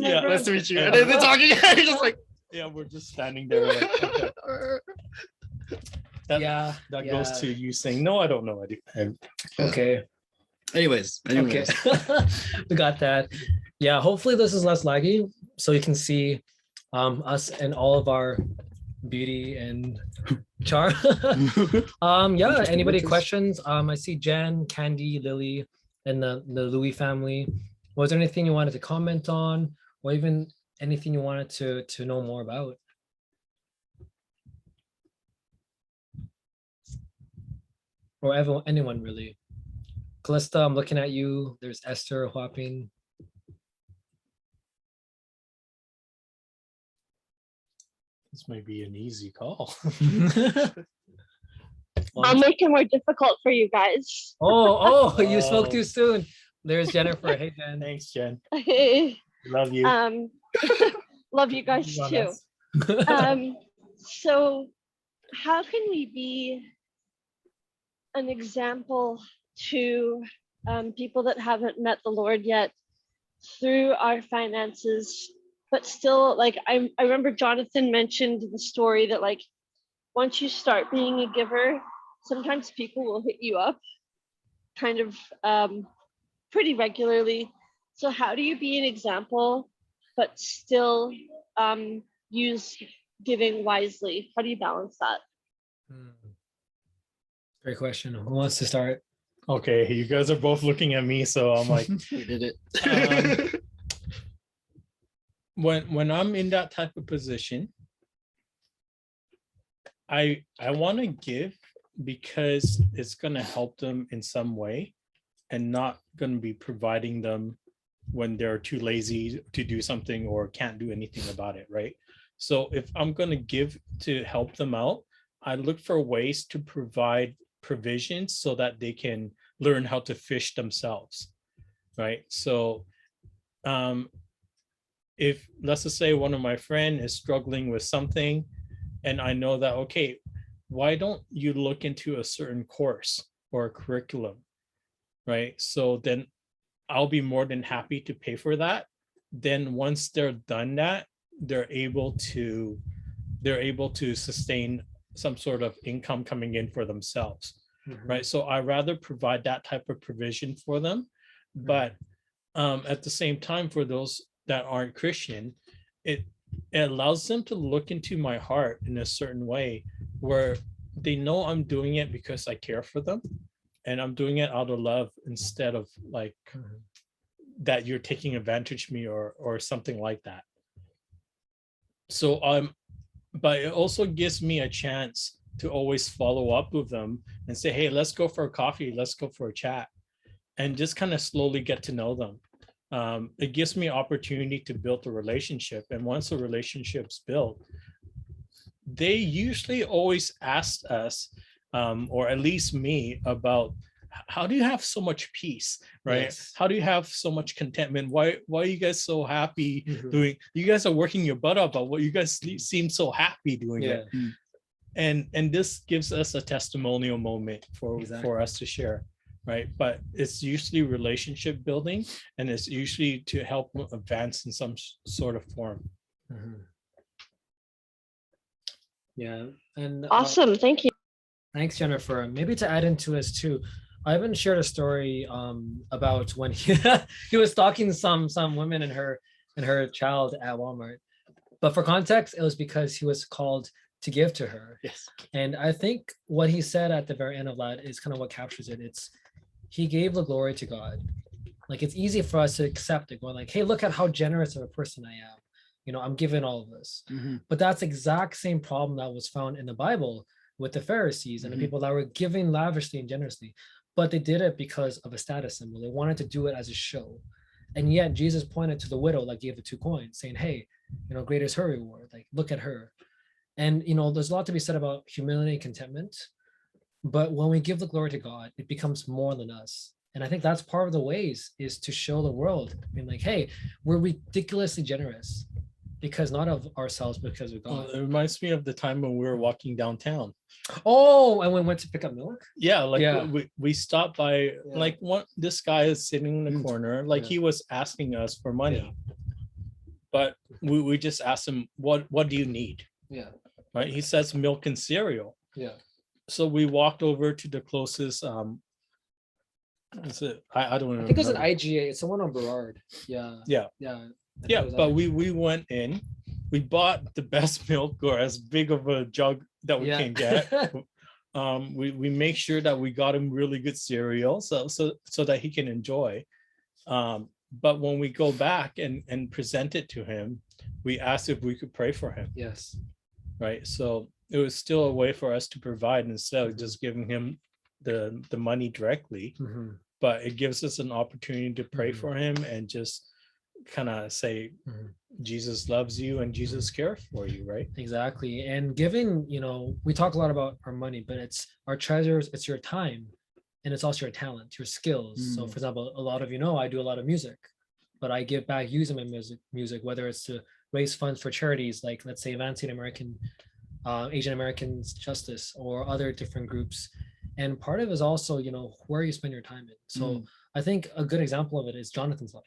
[SPEAKER 2] Yeah,
[SPEAKER 1] friend."
[SPEAKER 3] nice to meet you. And then they're talking, and you're just like,
[SPEAKER 2] Yeah, we're just standing there. Like, okay. That,
[SPEAKER 1] Yeah.
[SPEAKER 2] that
[SPEAKER 1] yeah.
[SPEAKER 2] goes to you saying, no, I don't know.
[SPEAKER 1] Okay.
[SPEAKER 3] Anyways.
[SPEAKER 1] Okay. We got that. Yeah. Hopefully this is less laggy, so you can see us and all of our beauty and charm. Yeah.
[SPEAKER 3] Interesting
[SPEAKER 1] Anybody
[SPEAKER 3] riches.
[SPEAKER 1] questions? I see Jen, Candy, Lily, and the Louis family. Was there anything you wanted to comment on, or even anything you wanted to know more about? Or anyone really. Callista, I'm looking at you. There's Esther Huaping.
[SPEAKER 2] This may be an easy call.
[SPEAKER 5] I'll make it more difficult for you guys.
[SPEAKER 1] You spoke
[SPEAKER 2] Oh.
[SPEAKER 1] too soon. There's Jennifer. Hey, Jen.
[SPEAKER 2] Thanks, Jen.
[SPEAKER 5] um,
[SPEAKER 2] Love you.
[SPEAKER 5] love you guys
[SPEAKER 2] You on
[SPEAKER 5] too.
[SPEAKER 2] us.
[SPEAKER 5] So how can we be an example to people that haven't met the Lord yet through our finances, but still, like, I remember Jonathan mentioned the story that, like, once you start being a giver, sometimes people will hit you up kind of pretty regularly. So how do you be an example but still use giving wisely? How do you balance that?
[SPEAKER 1] Great question. Who wants to start?
[SPEAKER 2] Okay, you guys are both looking at me, so I'm like,
[SPEAKER 3] We did it.
[SPEAKER 2] when I'm in that type of position, I want to give because it's going to help them in some way and not going to be providing them when they're too lazy to do something or can't do anything about it, right? So if I'm going to give to help them out, I look for ways to provide provisions so that they can learn how to fish themselves, right? So if, let's just say, one of my friend is struggling with something, and I know that, okay, why don't you look into a certain course or a curriculum, right? So then I'll be more than happy to pay for that. Then once they're done that, they're able to sustain some sort of income coming in for themselves, right? So I rather provide that type of provision for them. But at the same time, for those that aren't Christian, it allows them to look into my heart in a certain way where they know I'm doing it because I care for them and I'm doing it out of love instead of like that you're taking advantage of me or something like that. So but it also gives me a chance to always follow up with them and say, hey, let's go for a coffee, let's go for a chat, and just kind of slowly get to know them. It gives me opportunity to build a relationship. And once the relationship's built, they usually always ask us, or at least me, about how do you have so much peace, right?
[SPEAKER 1] Yes.
[SPEAKER 2] How do you have so much contentment? Why are you guys so happy doing? You guys are working your butt off, but what you guys seem so happy doing it. And this gives us a testimonial moment for
[SPEAKER 1] Exactly.
[SPEAKER 2] us to share. right? But it's usually relationship building, and it's usually to help them advance in some sort of form.
[SPEAKER 1] Mhm. Yeah, and
[SPEAKER 5] Awesome. Thank you.
[SPEAKER 1] thanks, Jennifer. Maybe to add into this too, Ivan shared a story about when he he was stalking some women and her child at Walmart. But for context, it was because he was called to give to her.
[SPEAKER 3] Yes.
[SPEAKER 1] And I think what he said at the very end of that is kind of what captures it. It's he gave the glory to God. Like it's easy for us to accept it, going like, hey, look at how generous of a person I am. You know, I'm giving all of this.
[SPEAKER 3] Mhm.
[SPEAKER 1] But that's exact same problem that was found in the Bible with the Pharisees and
[SPEAKER 3] Mhm.
[SPEAKER 1] the people that were giving lavishly and generously. But they did it because of a status symbol. They wanted to do it as a show. And yet Jesus pointed to the widow that gave the 2 coins, saying, hey, you know, great is her reward. Like, look at her. And, you know, there's a lot to be said about humility and contentment. But when we give the glory to God, it becomes more than us. And I think that's part of the ways is to show the world, I mean, like, hey, we're ridiculously generous because not of ourselves, because of
[SPEAKER 2] Well,
[SPEAKER 1] God.
[SPEAKER 2] it reminds me of the time when we were walking downtown.
[SPEAKER 1] Oh, and we went to pick up milk.
[SPEAKER 2] Yeah, like
[SPEAKER 1] Yeah.
[SPEAKER 2] we stopped by, like this guy is sitting in the
[SPEAKER 3] Mm.
[SPEAKER 2] corner, like
[SPEAKER 1] Yeah.
[SPEAKER 2] he was asking us for money. But we just asked him, what do you need?
[SPEAKER 1] Yeah.
[SPEAKER 2] Right? He says milk and cereal.
[SPEAKER 1] Yeah.
[SPEAKER 2] So we walked over to the closest is it I don't know.
[SPEAKER 1] I think it was an IGA. It's someone on Burrard. Yeah.
[SPEAKER 2] Yeah.
[SPEAKER 1] Yeah. I think
[SPEAKER 2] Yeah,
[SPEAKER 1] it was
[SPEAKER 2] but
[SPEAKER 1] that.
[SPEAKER 2] we went in, we bought the best milk or as big of a jug that we
[SPEAKER 1] Yeah.
[SPEAKER 2] can get. We make sure that we got him really good cereal so that he can enjoy. But when we go back and present it to him, we asked if we could pray for him,
[SPEAKER 1] Yes.
[SPEAKER 2] right? So it was still a way for us to provide instead of just giving him the money directly.
[SPEAKER 1] Mhm.
[SPEAKER 2] But it gives us an opportunity to pray
[SPEAKER 1] Mhm.
[SPEAKER 2] for him and just kind of say,
[SPEAKER 1] Mhm.
[SPEAKER 2] Jesus loves you and Jesus cares for you, right?
[SPEAKER 1] Exactly. And giving, you know, we talk a lot about our money, but it's our treasures, it's your time, and it's also your talent, your skills. So
[SPEAKER 3] Mm.
[SPEAKER 1] for example, a lot of you know I do a lot of music, but I give back using my music, whether it's to raise funds for charities like let's say Advancing American Asian Americans Justice or other different groups. And part of it is also, you know, where you spend your time in. So
[SPEAKER 3] Mm.
[SPEAKER 1] I think a good example of it is Jonathan's life.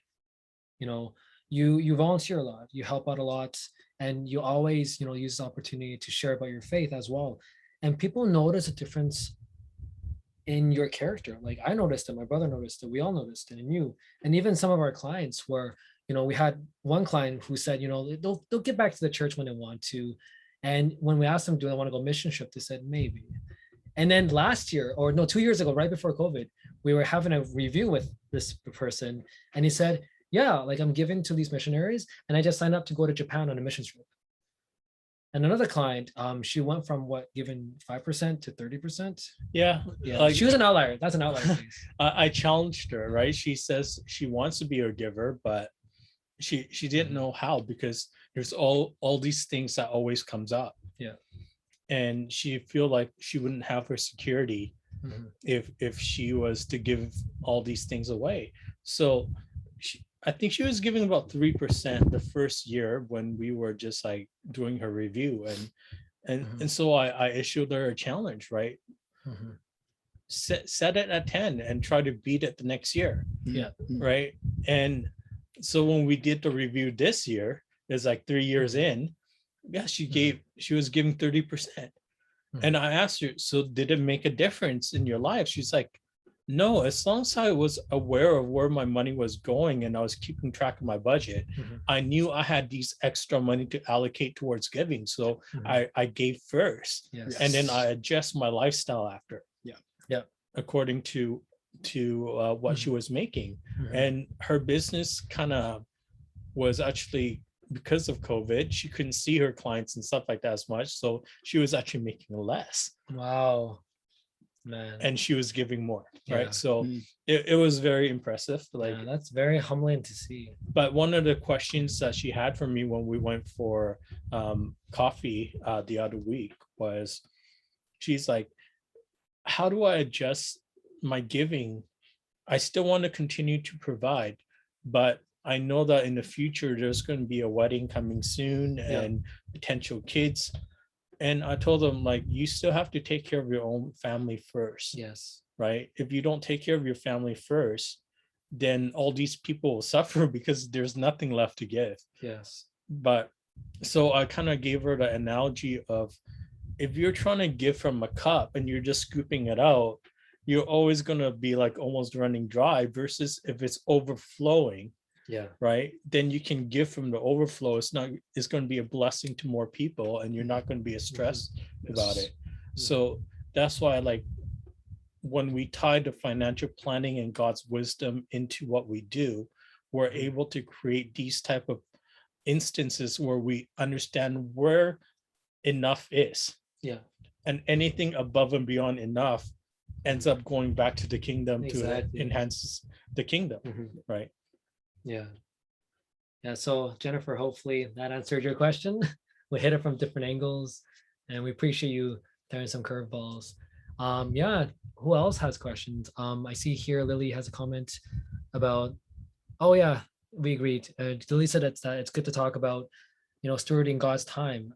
[SPEAKER 1] You know, you volunteer a lot, you help out a lot, and you always, you know, use the opportunity to share about your faith as well. And people notice a difference in your character. Like I noticed it, my brother noticed it, we all noticed it in you. And even some of our clients were, you know, we had one client who said, you know, they'll get back to the church when they want to. And when we asked them, do they want to go mission trip? They said maybe. And then last year, or no, 2 years ago, right before COVID, we were having a review with this person, and he said, yeah, like I'm giving to these missionaries, and I just signed up to go to Japan on a mission trip. And another client, she went from what, giving 5% to 30%.
[SPEAKER 2] Yeah.
[SPEAKER 1] Yeah,
[SPEAKER 2] Like,
[SPEAKER 1] she was an outlier. That's an outlier case.
[SPEAKER 2] I challenged her, right? She says she wants to be a giver, but she didn't know how because there's all these things that always comes up.
[SPEAKER 1] Yeah.
[SPEAKER 2] And she feel like she wouldn't have her security
[SPEAKER 1] Mhm.
[SPEAKER 2] if she was to give all these things away. So I think she was giving about 3% the first year when we were just like doing her review, and so I issued her a challenge, right?
[SPEAKER 1] Mhm.
[SPEAKER 2] Set it at 10 and try to beat it the next year.
[SPEAKER 1] Yeah.
[SPEAKER 3] Mm.
[SPEAKER 2] Right. And so when we did the review this year, it's like 3 years in, yeah, she was giving 30%. And I asked her, so did it make a difference in your life? She's like, no, as long as I was aware of where my money was going and I was keeping track of my budget,
[SPEAKER 1] Mhm.
[SPEAKER 2] I knew I had these extra money to allocate towards giving. So
[SPEAKER 1] Mhm.
[SPEAKER 2] I gave first,
[SPEAKER 1] Yes.
[SPEAKER 2] and then I adjust my lifestyle after.
[SPEAKER 3] Yeah.
[SPEAKER 1] Yeah.
[SPEAKER 2] According to what she was making.
[SPEAKER 1] Mhm.
[SPEAKER 2] And her business kind of was actually, because of COVID, she couldn't see her clients and stuff like that as much. So she was actually making less.
[SPEAKER 1] Wow, man.
[SPEAKER 2] And she was giving more.
[SPEAKER 1] Yeah.
[SPEAKER 2] Right. So
[SPEAKER 3] Mm.
[SPEAKER 2] it was very impressive. Like,
[SPEAKER 1] Yeah, that's very humbling to see.
[SPEAKER 2] but one of the questions that she had for me when we went for coffee the other week was, she's like, how do I adjust my giving? I still want to continue to provide, but I know that in the future there's going to be a wedding coming soon and potential kids. And I told them, like, you still have to take care of your own family first.
[SPEAKER 1] Yes.
[SPEAKER 2] right? If you don't take care of your family first, then all these people will suffer because there's nothing left to give.
[SPEAKER 1] Yes.
[SPEAKER 2] But so I kind of gave her the analogy of, if you're trying to give from a cup and you're just scooping it out, you're always going to be like almost running dry, versus if it's overflowing,
[SPEAKER 1] Yeah.
[SPEAKER 2] right, then you can give from the overflow. It's going to be a blessing to more people, and you're not going to be as stressed about it. So that's why, like, when we tie the financial planning and God's wisdom into what we do, we're able to create these type of instances where we understand where enough is.
[SPEAKER 1] Yeah.
[SPEAKER 2] And anything above and beyond enough ends up going back to the kingdom
[SPEAKER 1] Exactly.
[SPEAKER 2] to enhance the kingdom, right?
[SPEAKER 1] Yeah. Yeah. So Jennifer, hopefully that answered your question. We hit it from different angles, and we appreciate you throwing some curveballs. Yeah. Who else has questions? I see here Lily has a comment about. Oh yeah, we agreed. Lily said that it's good to talk about, stewarding God's time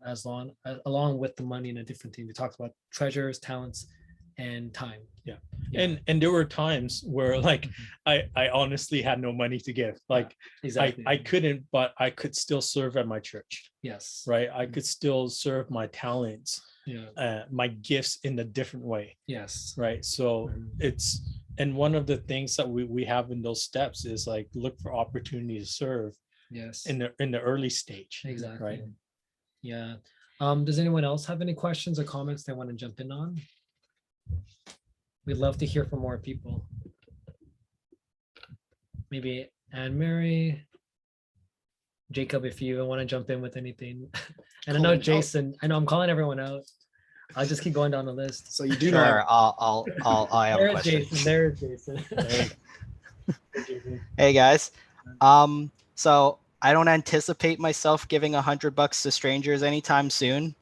[SPEAKER 1] along with the money and a different thing. We talked about treasures, talents, and time.
[SPEAKER 2] Yeah. And there were times where, like, I honestly had no money to give. Like,
[SPEAKER 1] exactly.
[SPEAKER 2] I couldn't, but I could still serve at my church.
[SPEAKER 1] Yes.
[SPEAKER 2] Right. I could still serve my talents,
[SPEAKER 1] Yeah.
[SPEAKER 2] my gifts in a different way.
[SPEAKER 1] Yes.
[SPEAKER 2] Right. So and one of the things that we have in those steps is like, look for opportunity to serve.
[SPEAKER 1] Yes.
[SPEAKER 2] In the early stage.
[SPEAKER 1] Exactly.
[SPEAKER 2] Right.
[SPEAKER 1] Yeah. Does anyone else have any questions or comments they want to jump in on? We'd love to hear from more people. Maybe Anne-Mary, Jacob, if you want to jump in with anything. And I know Jason, I know I'm calling everyone out. I'll just keep going down the list.
[SPEAKER 3] So you do
[SPEAKER 6] Sure,
[SPEAKER 3] know.
[SPEAKER 6] I have a question.
[SPEAKER 1] There's Jason.
[SPEAKER 6] Hey guys, so I don't anticipate myself giving $100 to strangers anytime soon,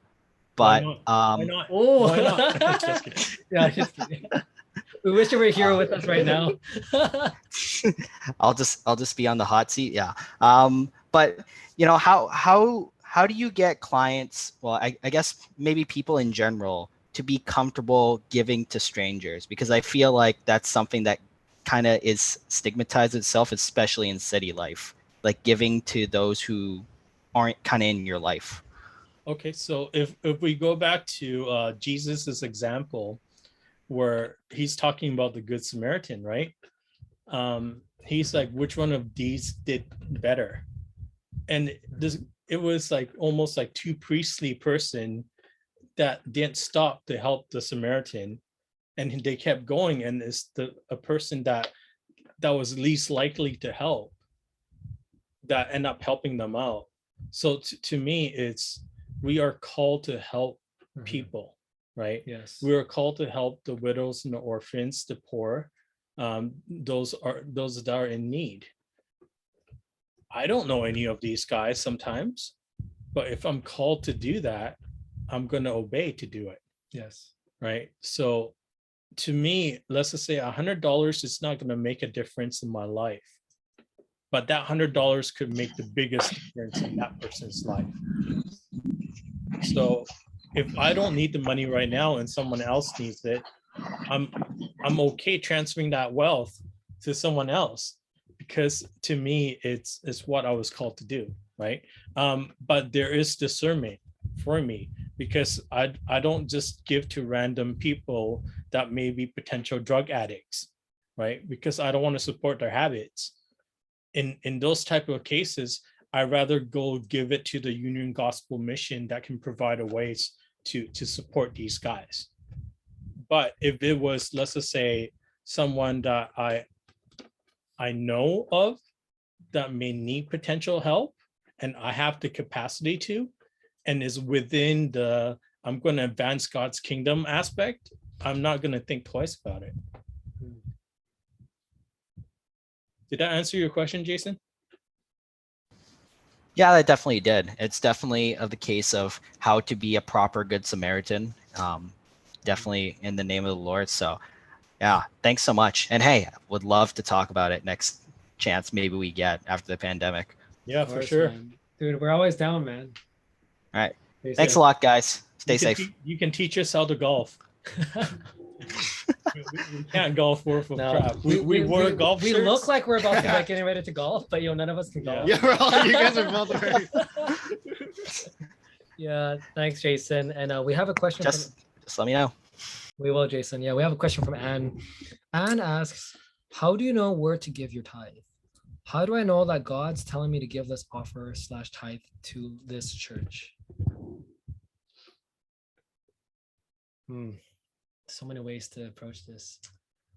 [SPEAKER 6] but
[SPEAKER 2] Why not?
[SPEAKER 1] Oh,
[SPEAKER 2] Why not? Just kidding.
[SPEAKER 1] Yeah, just kidding. We wish you were here with us right now.
[SPEAKER 6] I'll just be on the hot seat. Yeah. But how do you get clients? Well, I guess maybe people in general to be comfortable giving to strangers, because I feel like that's something that kind of is stigmatized itself, especially in city life, like giving to those who aren't kind of in your life.
[SPEAKER 2] Okay, so if we go back to Jesus's example, where he's talking about the Good Samaritan, right? He's like, which one of these did better? And it was like almost like two priestly person that didn't stop to help the Samaritan, and they kept going, and it's a person that was least likely to help that end up helping them out. So to me, we are called to help people, right?
[SPEAKER 1] Yes.
[SPEAKER 2] We are called to help the widows and the orphans, the poor, those that are in need. I don't know any of these guys sometimes, but if I'm called to do that, I'm going to obey to do it.
[SPEAKER 1] Yes.
[SPEAKER 2] Right. So to me, let's just say $100 is not going to make a difference in my life, but that $100 could make the biggest difference in that person's life. So if I don't need the money right now and someone else needs it, I'm okay transferring that wealth to someone else, because to me, it's what I was called to do, right? But there is discernment for me, because I don't just give to random people that may be potential drug addicts, right? Because I don't want to support their habits. In those type of cases, I'd rather go give it to the Union Gospel Mission that can provide a ways to support these guys. But if it was, let's just say, someone that I know of that may need potential help, and I have the capacity to, and is within I'm going to advance God's kingdom aspect, I'm not going to think twice about it. Did that answer your question, Jason?
[SPEAKER 6] Yeah, that definitely did. It's definitely the case of how to be a proper Good Samaritan. Definitely in the name of the Lord. So yeah, thanks so much. And hey, would love to talk about it next chance maybe we get after the pandemic.
[SPEAKER 2] Yeah, for sure.
[SPEAKER 1] Man. Dude, we're always down, man.
[SPEAKER 6] All right. Thanks a lot, guys. Stay safe.
[SPEAKER 2] You can teach us how to golf. We can't golf worth of
[SPEAKER 1] No,
[SPEAKER 2] crap. We wore golf
[SPEAKER 1] we
[SPEAKER 2] shirts.
[SPEAKER 1] look like we're about to like getting ready to golf, but none of us can golf.
[SPEAKER 3] Yeah, you guys are both right.
[SPEAKER 1] Yeah, thanks, Jason. And we have a question.
[SPEAKER 6] Just let me know.
[SPEAKER 1] We will, Jason. Yeah, we have a question from Anne. Anne asks, how do you know where to give your tithe? How do I know that God's telling me to give this offer / tithe to this church? So many ways to approach this.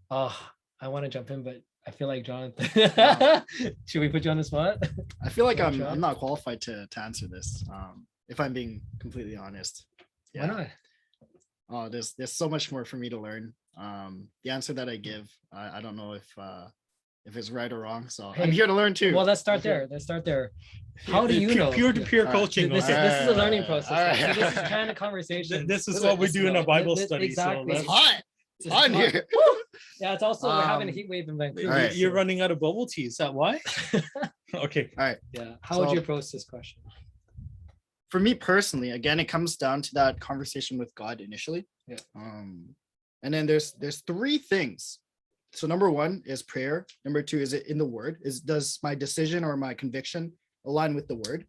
[SPEAKER 1] Oh, I want to jump in, but I feel like Jonathan. Should we put you on the spot?
[SPEAKER 3] I feel like
[SPEAKER 1] Yeah, sure.
[SPEAKER 3] I'm not qualified to answer this. If I'm being completely honest.
[SPEAKER 1] Why not?
[SPEAKER 3] Oh, there's so much more for me to learn. The answer that I give, I don't know if it's right or wrong. So
[SPEAKER 1] Hey,
[SPEAKER 3] I'm here to learn too.
[SPEAKER 1] Well, let's start there. How do you know?
[SPEAKER 2] Peer-to-peer
[SPEAKER 3] All right.
[SPEAKER 2] coaching.
[SPEAKER 1] This
[SPEAKER 2] okay?
[SPEAKER 1] is a learning process.
[SPEAKER 3] All right.
[SPEAKER 1] So this is kind of conversation.
[SPEAKER 2] This is what we do in a Bible study.
[SPEAKER 1] Exactly.
[SPEAKER 2] So
[SPEAKER 3] It's hot. It's hot in here.
[SPEAKER 1] Yeah, it's also we're having a
[SPEAKER 3] Um,
[SPEAKER 1] heat wave in Vancouver.
[SPEAKER 3] all right.
[SPEAKER 2] You're running out of bubble tea. Is that why? Okay.
[SPEAKER 3] All right.
[SPEAKER 1] Yeah. How would
[SPEAKER 3] So-
[SPEAKER 1] you approach this question?
[SPEAKER 3] For me personally, again, it comes down to that conversation with God initially.
[SPEAKER 1] Yeah.
[SPEAKER 3] And then there's 3 things. So number 1 is prayer. Number 2 is it in the word? Does my decision or my conviction align with the word?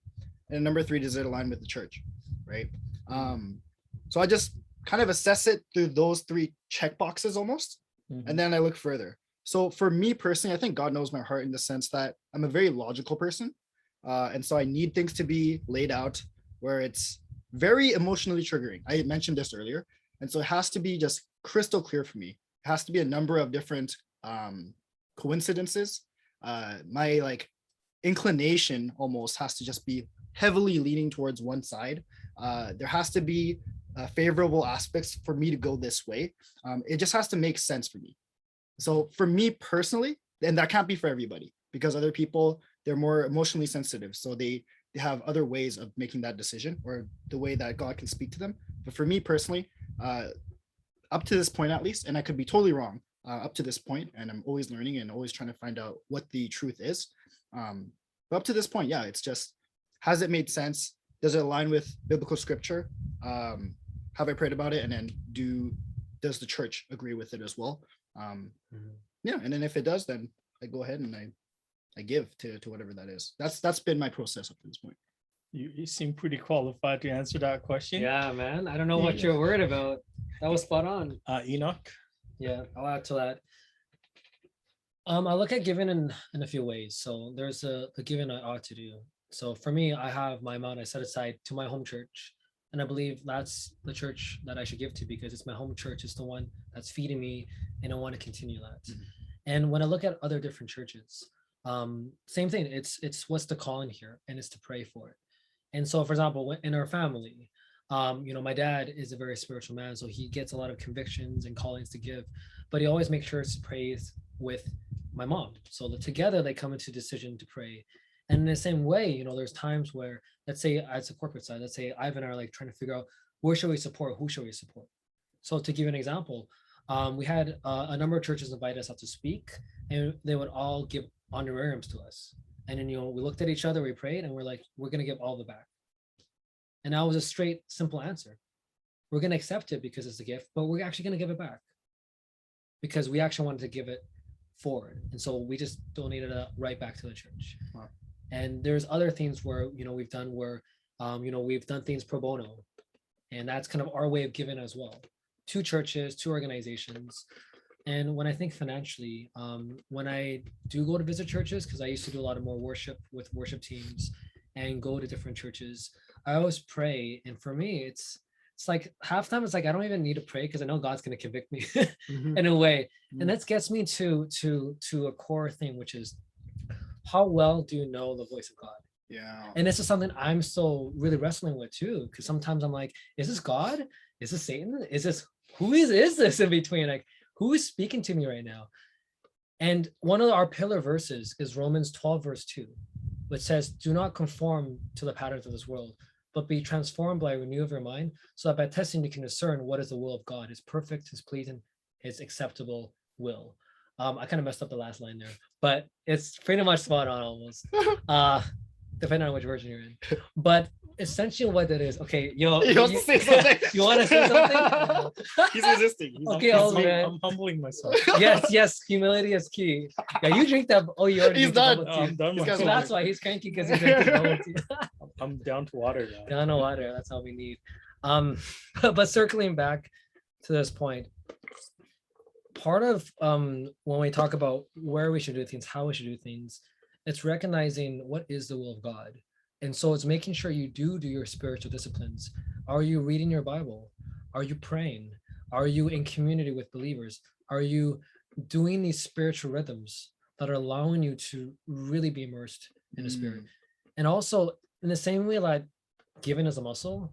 [SPEAKER 3] And number 3, does it align with the church? Right. So I just kind of assess it through those 3 check boxes almost. And then I look further. So for me personally, I think God knows my heart in the sense that I'm a very logical person. And so I need things to be laid out where it's very emotionally triggering. I mentioned this earlier. And so it has to be just crystal clear for me. It has to be a number of different coincidences. My like inclination almost has to just be heavily leaning towards one side. There has to be favorable aspects for me to go this way. It just has to make sense for me. So for me personally, and that can't be for everybody because other people, they're more emotionally sensitive. So they have other ways of making that decision or the way that God can speak to them. But for me personally, up to this point at least, and I could be totally wrong up to this point, and I'm always learning and always trying to find out what the truth is. But up to this point, yeah, it's just, has it made sense? Does it align with biblical scripture? Have I prayed about it? And then does the church agree with it as well? Yeah, and then if it does, then I go ahead and I give to whatever that is. That's been my process up to this point.
[SPEAKER 2] You seem pretty qualified to answer that question.
[SPEAKER 1] Yeah, man. I don't know what you're worried about. That was spot on.
[SPEAKER 2] Enoch.
[SPEAKER 1] Yeah, I'll add to that. I look at giving in a few ways. So there's the giving I ought to do. So for me, I have my amount I set aside to my home church. And I believe that's the church that I should give to because it's my home church. It's the one that's feeding me and I want to continue that.
[SPEAKER 3] Mhm.
[SPEAKER 1] And when I look at other different churches, same thing. It's what's the calling here and it's to pray for it. And so, for example, in our family, my dad is a very spiritual man, so he gets a lot of convictions and callings to give, but he always makes sure to pray with my mom. So that together they come into decision to pray. And in the same way, there's times where, let's say as a corporate side, let's say Ivan and I are like trying to figure out where should we support, who should we support. So to give you an example, we had a number of churches invite us out to speak, and they would all give honorariums to us. And then, we looked at each other, we prayed, and we're like, we're going to give all the back. And that was a straight, simple answer. We're going to accept it because it's a gift, but we're actually going to give it back because we actually wanted to give it forward. And so we just donated it right back to the church.
[SPEAKER 3] Wow.
[SPEAKER 1] And there's other things where, we've done we've done things pro bono. And that's kind of our way of giving as well. 2 churches, 2 organizations. And when I think financially, when I do go to visit churches, because I used to do a lot of more worship with worship teams and go to different churches, I always pray. And for me, it's like halftime, it's like, I don't even need to pray because I know God's going to convict me in a way.
[SPEAKER 3] Mhm.
[SPEAKER 1] And that gets me to a core thing, which is how well do you know the voice of God?
[SPEAKER 3] Yeah.
[SPEAKER 1] And this is something I'm still really wrestling with too, because sometimes I'm like, is this God? Is this Satan? Who is this in between? Like, who is speaking to me right now? And one of our pillar verses is Romans 12, verse 2, which says, do not conform to the patterns of this world, but be transformed by a renewal of your mind, so that by testing you can discern what is the will of God, his perfect, his pleasing, his acceptable will. I kind of messed up the last line there, but it's pretty much spot on almost, depending on which version you're in. But essentially what it is. Okay, yo,
[SPEAKER 3] He wants to say something.
[SPEAKER 1] You want to say something?
[SPEAKER 3] He's resisting.
[SPEAKER 1] Okay, old man.
[SPEAKER 2] I'm humbling myself.
[SPEAKER 1] Yes, humility is key. Yeah, you drink that. Oh, you already
[SPEAKER 3] He's
[SPEAKER 1] drink the
[SPEAKER 3] done.
[SPEAKER 1] bubble
[SPEAKER 2] Oh,
[SPEAKER 1] tea.
[SPEAKER 2] I'm done.
[SPEAKER 3] This guy's
[SPEAKER 1] So
[SPEAKER 2] myself.
[SPEAKER 1] that's why he's cranky because he's drinking bubble tea.
[SPEAKER 2] I'm down to water now.
[SPEAKER 1] Down to water. That's all we need. But circling back to this point, part of when we talk about where we should do things, how we should do things, it's recognizing what is the will of God. And so it's making sure you do your spiritual disciplines. Are you reading your Bible? Are you praying? Are you in community with believers? Are you doing these spiritual rhythms that are allowing you to really be immersed in the spirit? And also in the same way like giving is a muscle,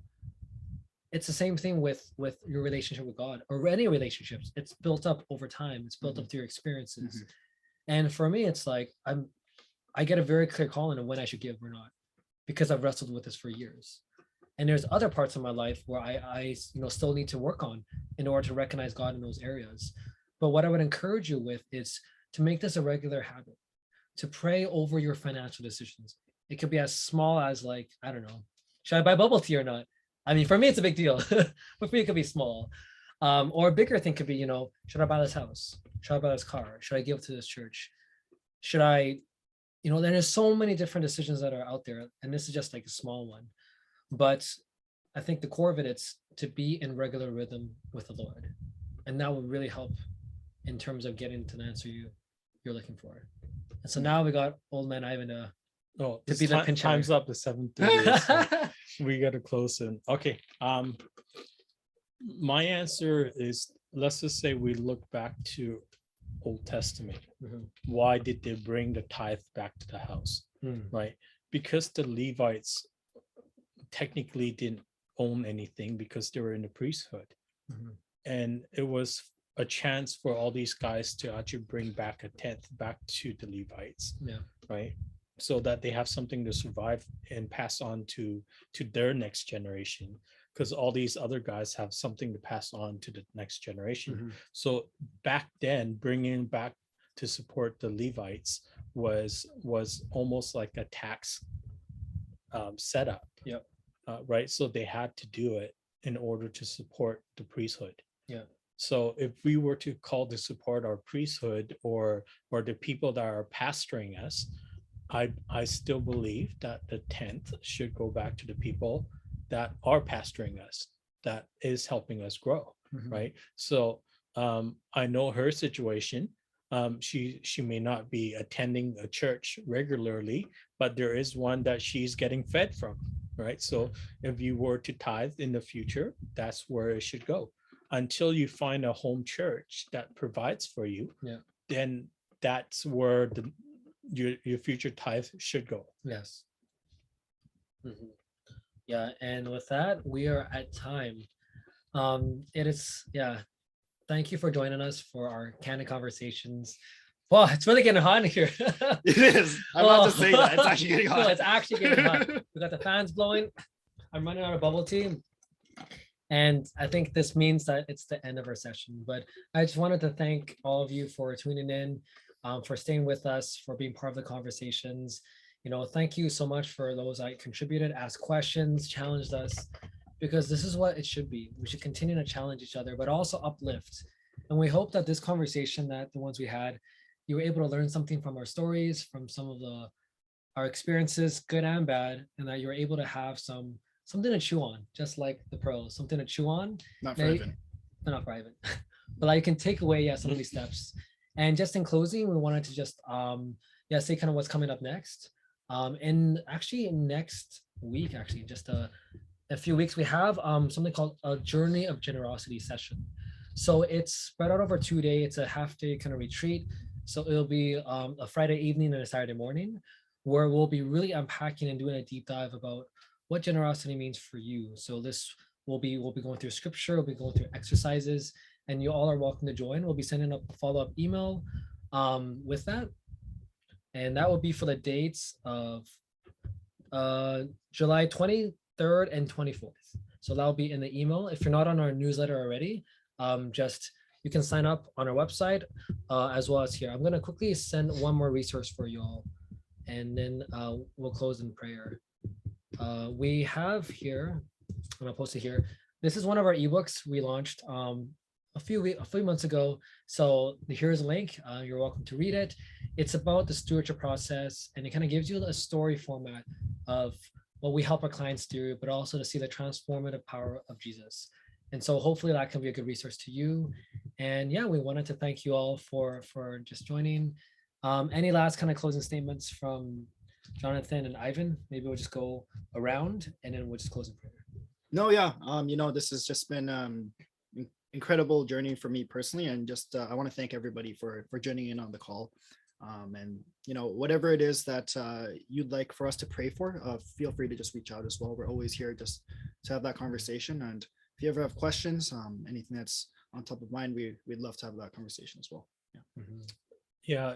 [SPEAKER 1] it's the same thing with your relationship with God or any relationships. It's built up over time. It's built up through your experiences. And for me, it's like I get a very clear calling on when I should give or not, because I've wrestled with this for years. And there's other parts of my life where I still need to work on in order to recognize God in those areas. But what I would encourage you with is to make this a regular habit, to pray over your financial decisions. It could be as small as like, I don't know, should I buy bubble tea or not? I mean, for me, it's a big deal, but for you, it could be small. Or a bigger thing could be, should I buy this house? Should I buy this car? Should I give to this church? Should I, there's so many different decisions that are out there. And this is just like a small one. But I think the core of it, it's to be in regular rhythm with the Lord. And that will really help in terms of getting to the answer you're looking for. And so now we got old man Ivan to be the pinch
[SPEAKER 2] time's up to 7:30. So we got to close in. Okay. My answer is, let's just say we look back to Old Testament. Why did they bring the tithe back to the house? Right? Because the Levites technically didn't own anything because they were in the priesthood. And it was a chance for all these guys to actually bring back a tenth back to the Levites. Right? So that they have something to survive and pass on to their next generation, because all these other guys have something to pass on to the next generation. So back then, bringing back to support the Levites was almost like a tax setup. Right? So they had to do it in order to support the priesthood. So if we were to call to support our priesthood or the people that are pastoring us, I still believe that the 10th should go back to the people that are pastoring us, that is helping us grow, right? So I know her situation. She may not be attending a church regularly, but there is one that she's getting fed from, right? So if you were to tithe in the future, that's where it should go. Until you find a home church that provides for you, then that's where your future tithe should go.
[SPEAKER 1] Yes. Yeah, and with that, we are at time. It is, thank you for joining us for our candid conversations. Wow, it's really getting hot in here.
[SPEAKER 3] It is. I'm not just saying that. It's actually getting hot.
[SPEAKER 1] No, it's actually getting hot. We got the fans blowing. I'm running out of bubble tea. And I think this means that it's the end of our session. But I just wanted to thank all of you for tuning in, for staying with us, for being part of the conversations. Thank you so much for those that contributed, asked questions, challenged us, because this is what it should be. We should continue to challenge each other, but also uplift. And we hope that this conversation, that the ones we had, you were able to learn something from our stories, from some of our experiences, good and bad, and that you were able to have something to chew on, just like the pros, something to chew on.
[SPEAKER 3] Not for Ivan.
[SPEAKER 1] Not for Ivan. But you can take away some of these steps. And just in closing, we wanted to just say kind of what's coming up next. And actually next week, just a few weeks, we have something called a Journey of Generosity session. So it's spread out over 2 days. It's a half-day kind of retreat. So it'll be a Friday evening and a Saturday morning, where we'll be really unpacking and doing a deep dive about what generosity means for you. So this we'll be going through scripture, we'll be going through exercises, and you all are welcome to join. We'll be sending up a follow-up email with that. And that will be for the dates of July 23rd and 24th. So that'll be in the email. If you're not on our newsletter already, you can sign up on our website as well as here. I'm gonna quickly send one more resource for you all, and then we'll close in prayer. we have here, and I'll post it here. This is one of our ebooks we launched a few months ago. So here's a link. You're welcome to read it. It's about the stewardship process, and it kind of gives you a story format of what we help our clients do, but also to see the transformative power of Jesus. And so hopefully that can be a good resource to you. And yeah, we wanted to thank you all for just joining. Any last kind of closing statements from Jonathan and Ivan? Maybe we'll just go around and then we'll just close in prayer.
[SPEAKER 3] No, yeah. This has just been incredible journey for me personally, and just I want to thank everybody for joining in on the call. And whatever it is that you'd like for us to pray for, feel free to just reach out as well. We're always here just to have that conversation. And if you ever have questions, anything that's on top of mind, we'd love to have that conversation as well. Yeah.
[SPEAKER 1] Mhm.
[SPEAKER 2] Yeah,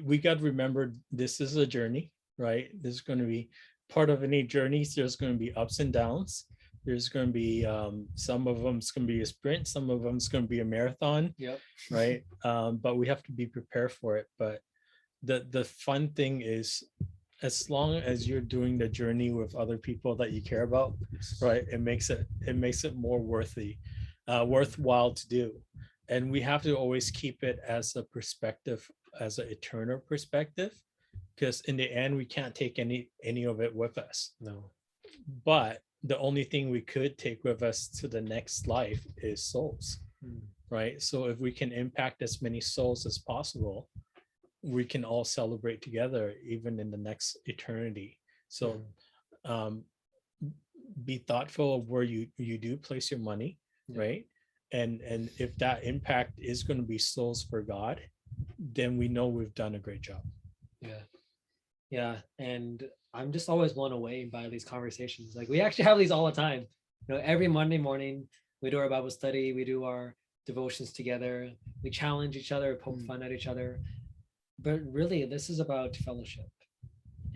[SPEAKER 2] we got to remember this is a journey, right? This is going to be part of any journeys. There's going to be ups and downs. There's going to be some of them it's going to be a sprint, some of them it's going to be a marathon.
[SPEAKER 1] Yep.
[SPEAKER 2] Right. But we have to be prepared for it. But the fun thing is, as long as you're doing the journey with other people that you care about, right, it makes it more worthwhile to do. And we have to always keep it as a perspective, as an eternal perspective, because in the end we can't take any of it with us.
[SPEAKER 1] No.
[SPEAKER 2] But the only thing we could take with us to the next life is souls. Right. So if we can impact as many souls as possible, we can all celebrate together, even in the next eternity. So be thoughtful of where you do place your money, right? And if that impact is going to be souls for God, then we know we've done a great job.
[SPEAKER 1] Yeah. And I'm just always blown away by these conversations. Like, we actually have these all the time. Every Monday morning we do our Bible study, we do our devotions together, we challenge each other, poke fun at each other. But really, this is about fellowship.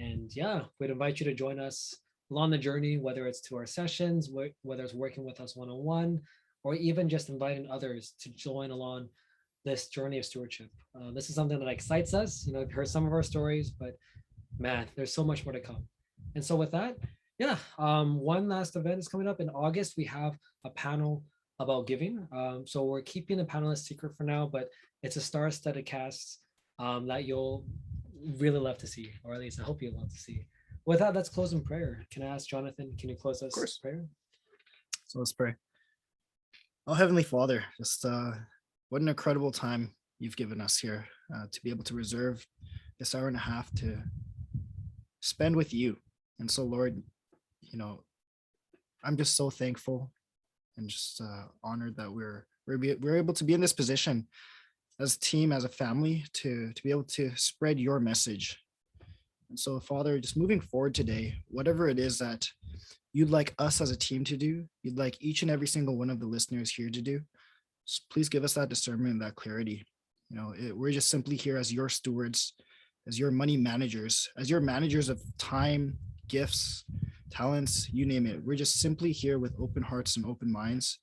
[SPEAKER 1] And yeah, we'd invite you to join us along the journey, whether it's to our sessions, whether it's working with us one-on-one, or even just inviting others to join along this journey of stewardship. This is something that excites us. I've heard some of our stories, but man, there's so much more to come. And so with that, one last event is coming up in August. We have a panel about giving. So we're keeping the panelist secret for now, but it's a star-studded cast that you'll really love to see, or at least I hope you'll love to see. With that, let's close in prayer. Can I ask Jonathan, can you close us in prayer?
[SPEAKER 3] So let's pray. Oh, Heavenly Father, just what an incredible time you've given us here to be able to reserve this hour and a half to spend with you. And so, Lord, I'm just so thankful and just honored that we're able to be in this position as a team, as a family, to be able to spread your message. And so, Father, just moving forward today, whatever it is that you'd like us as a team to do, you'd like each and every single one of the listeners here to do, just please give us that discernment and that clarity. We're just simply here as your stewards, as your money managers, as your managers of time, gifts, talents, you name it. We're just simply here with open hearts and open minds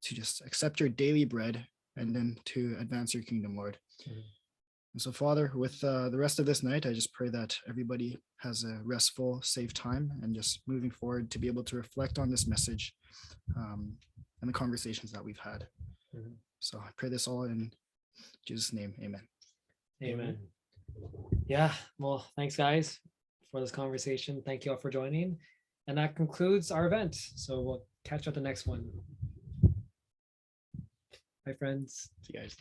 [SPEAKER 3] to just accept your daily bread and then to advance your kingdom, Lord. And so, Father, with the rest of this night, I just pray that everybody has a restful, safe time, and just moving forward to be able to reflect on this message and the conversations that we've had. So I pray this all in Jesus' name. Amen.
[SPEAKER 1] Amen. Yeah, well, thanks guys for this conversation. Thank you all for joining. And that concludes our event. So we'll catch you at the next one. Bye, friends.
[SPEAKER 3] See you guys.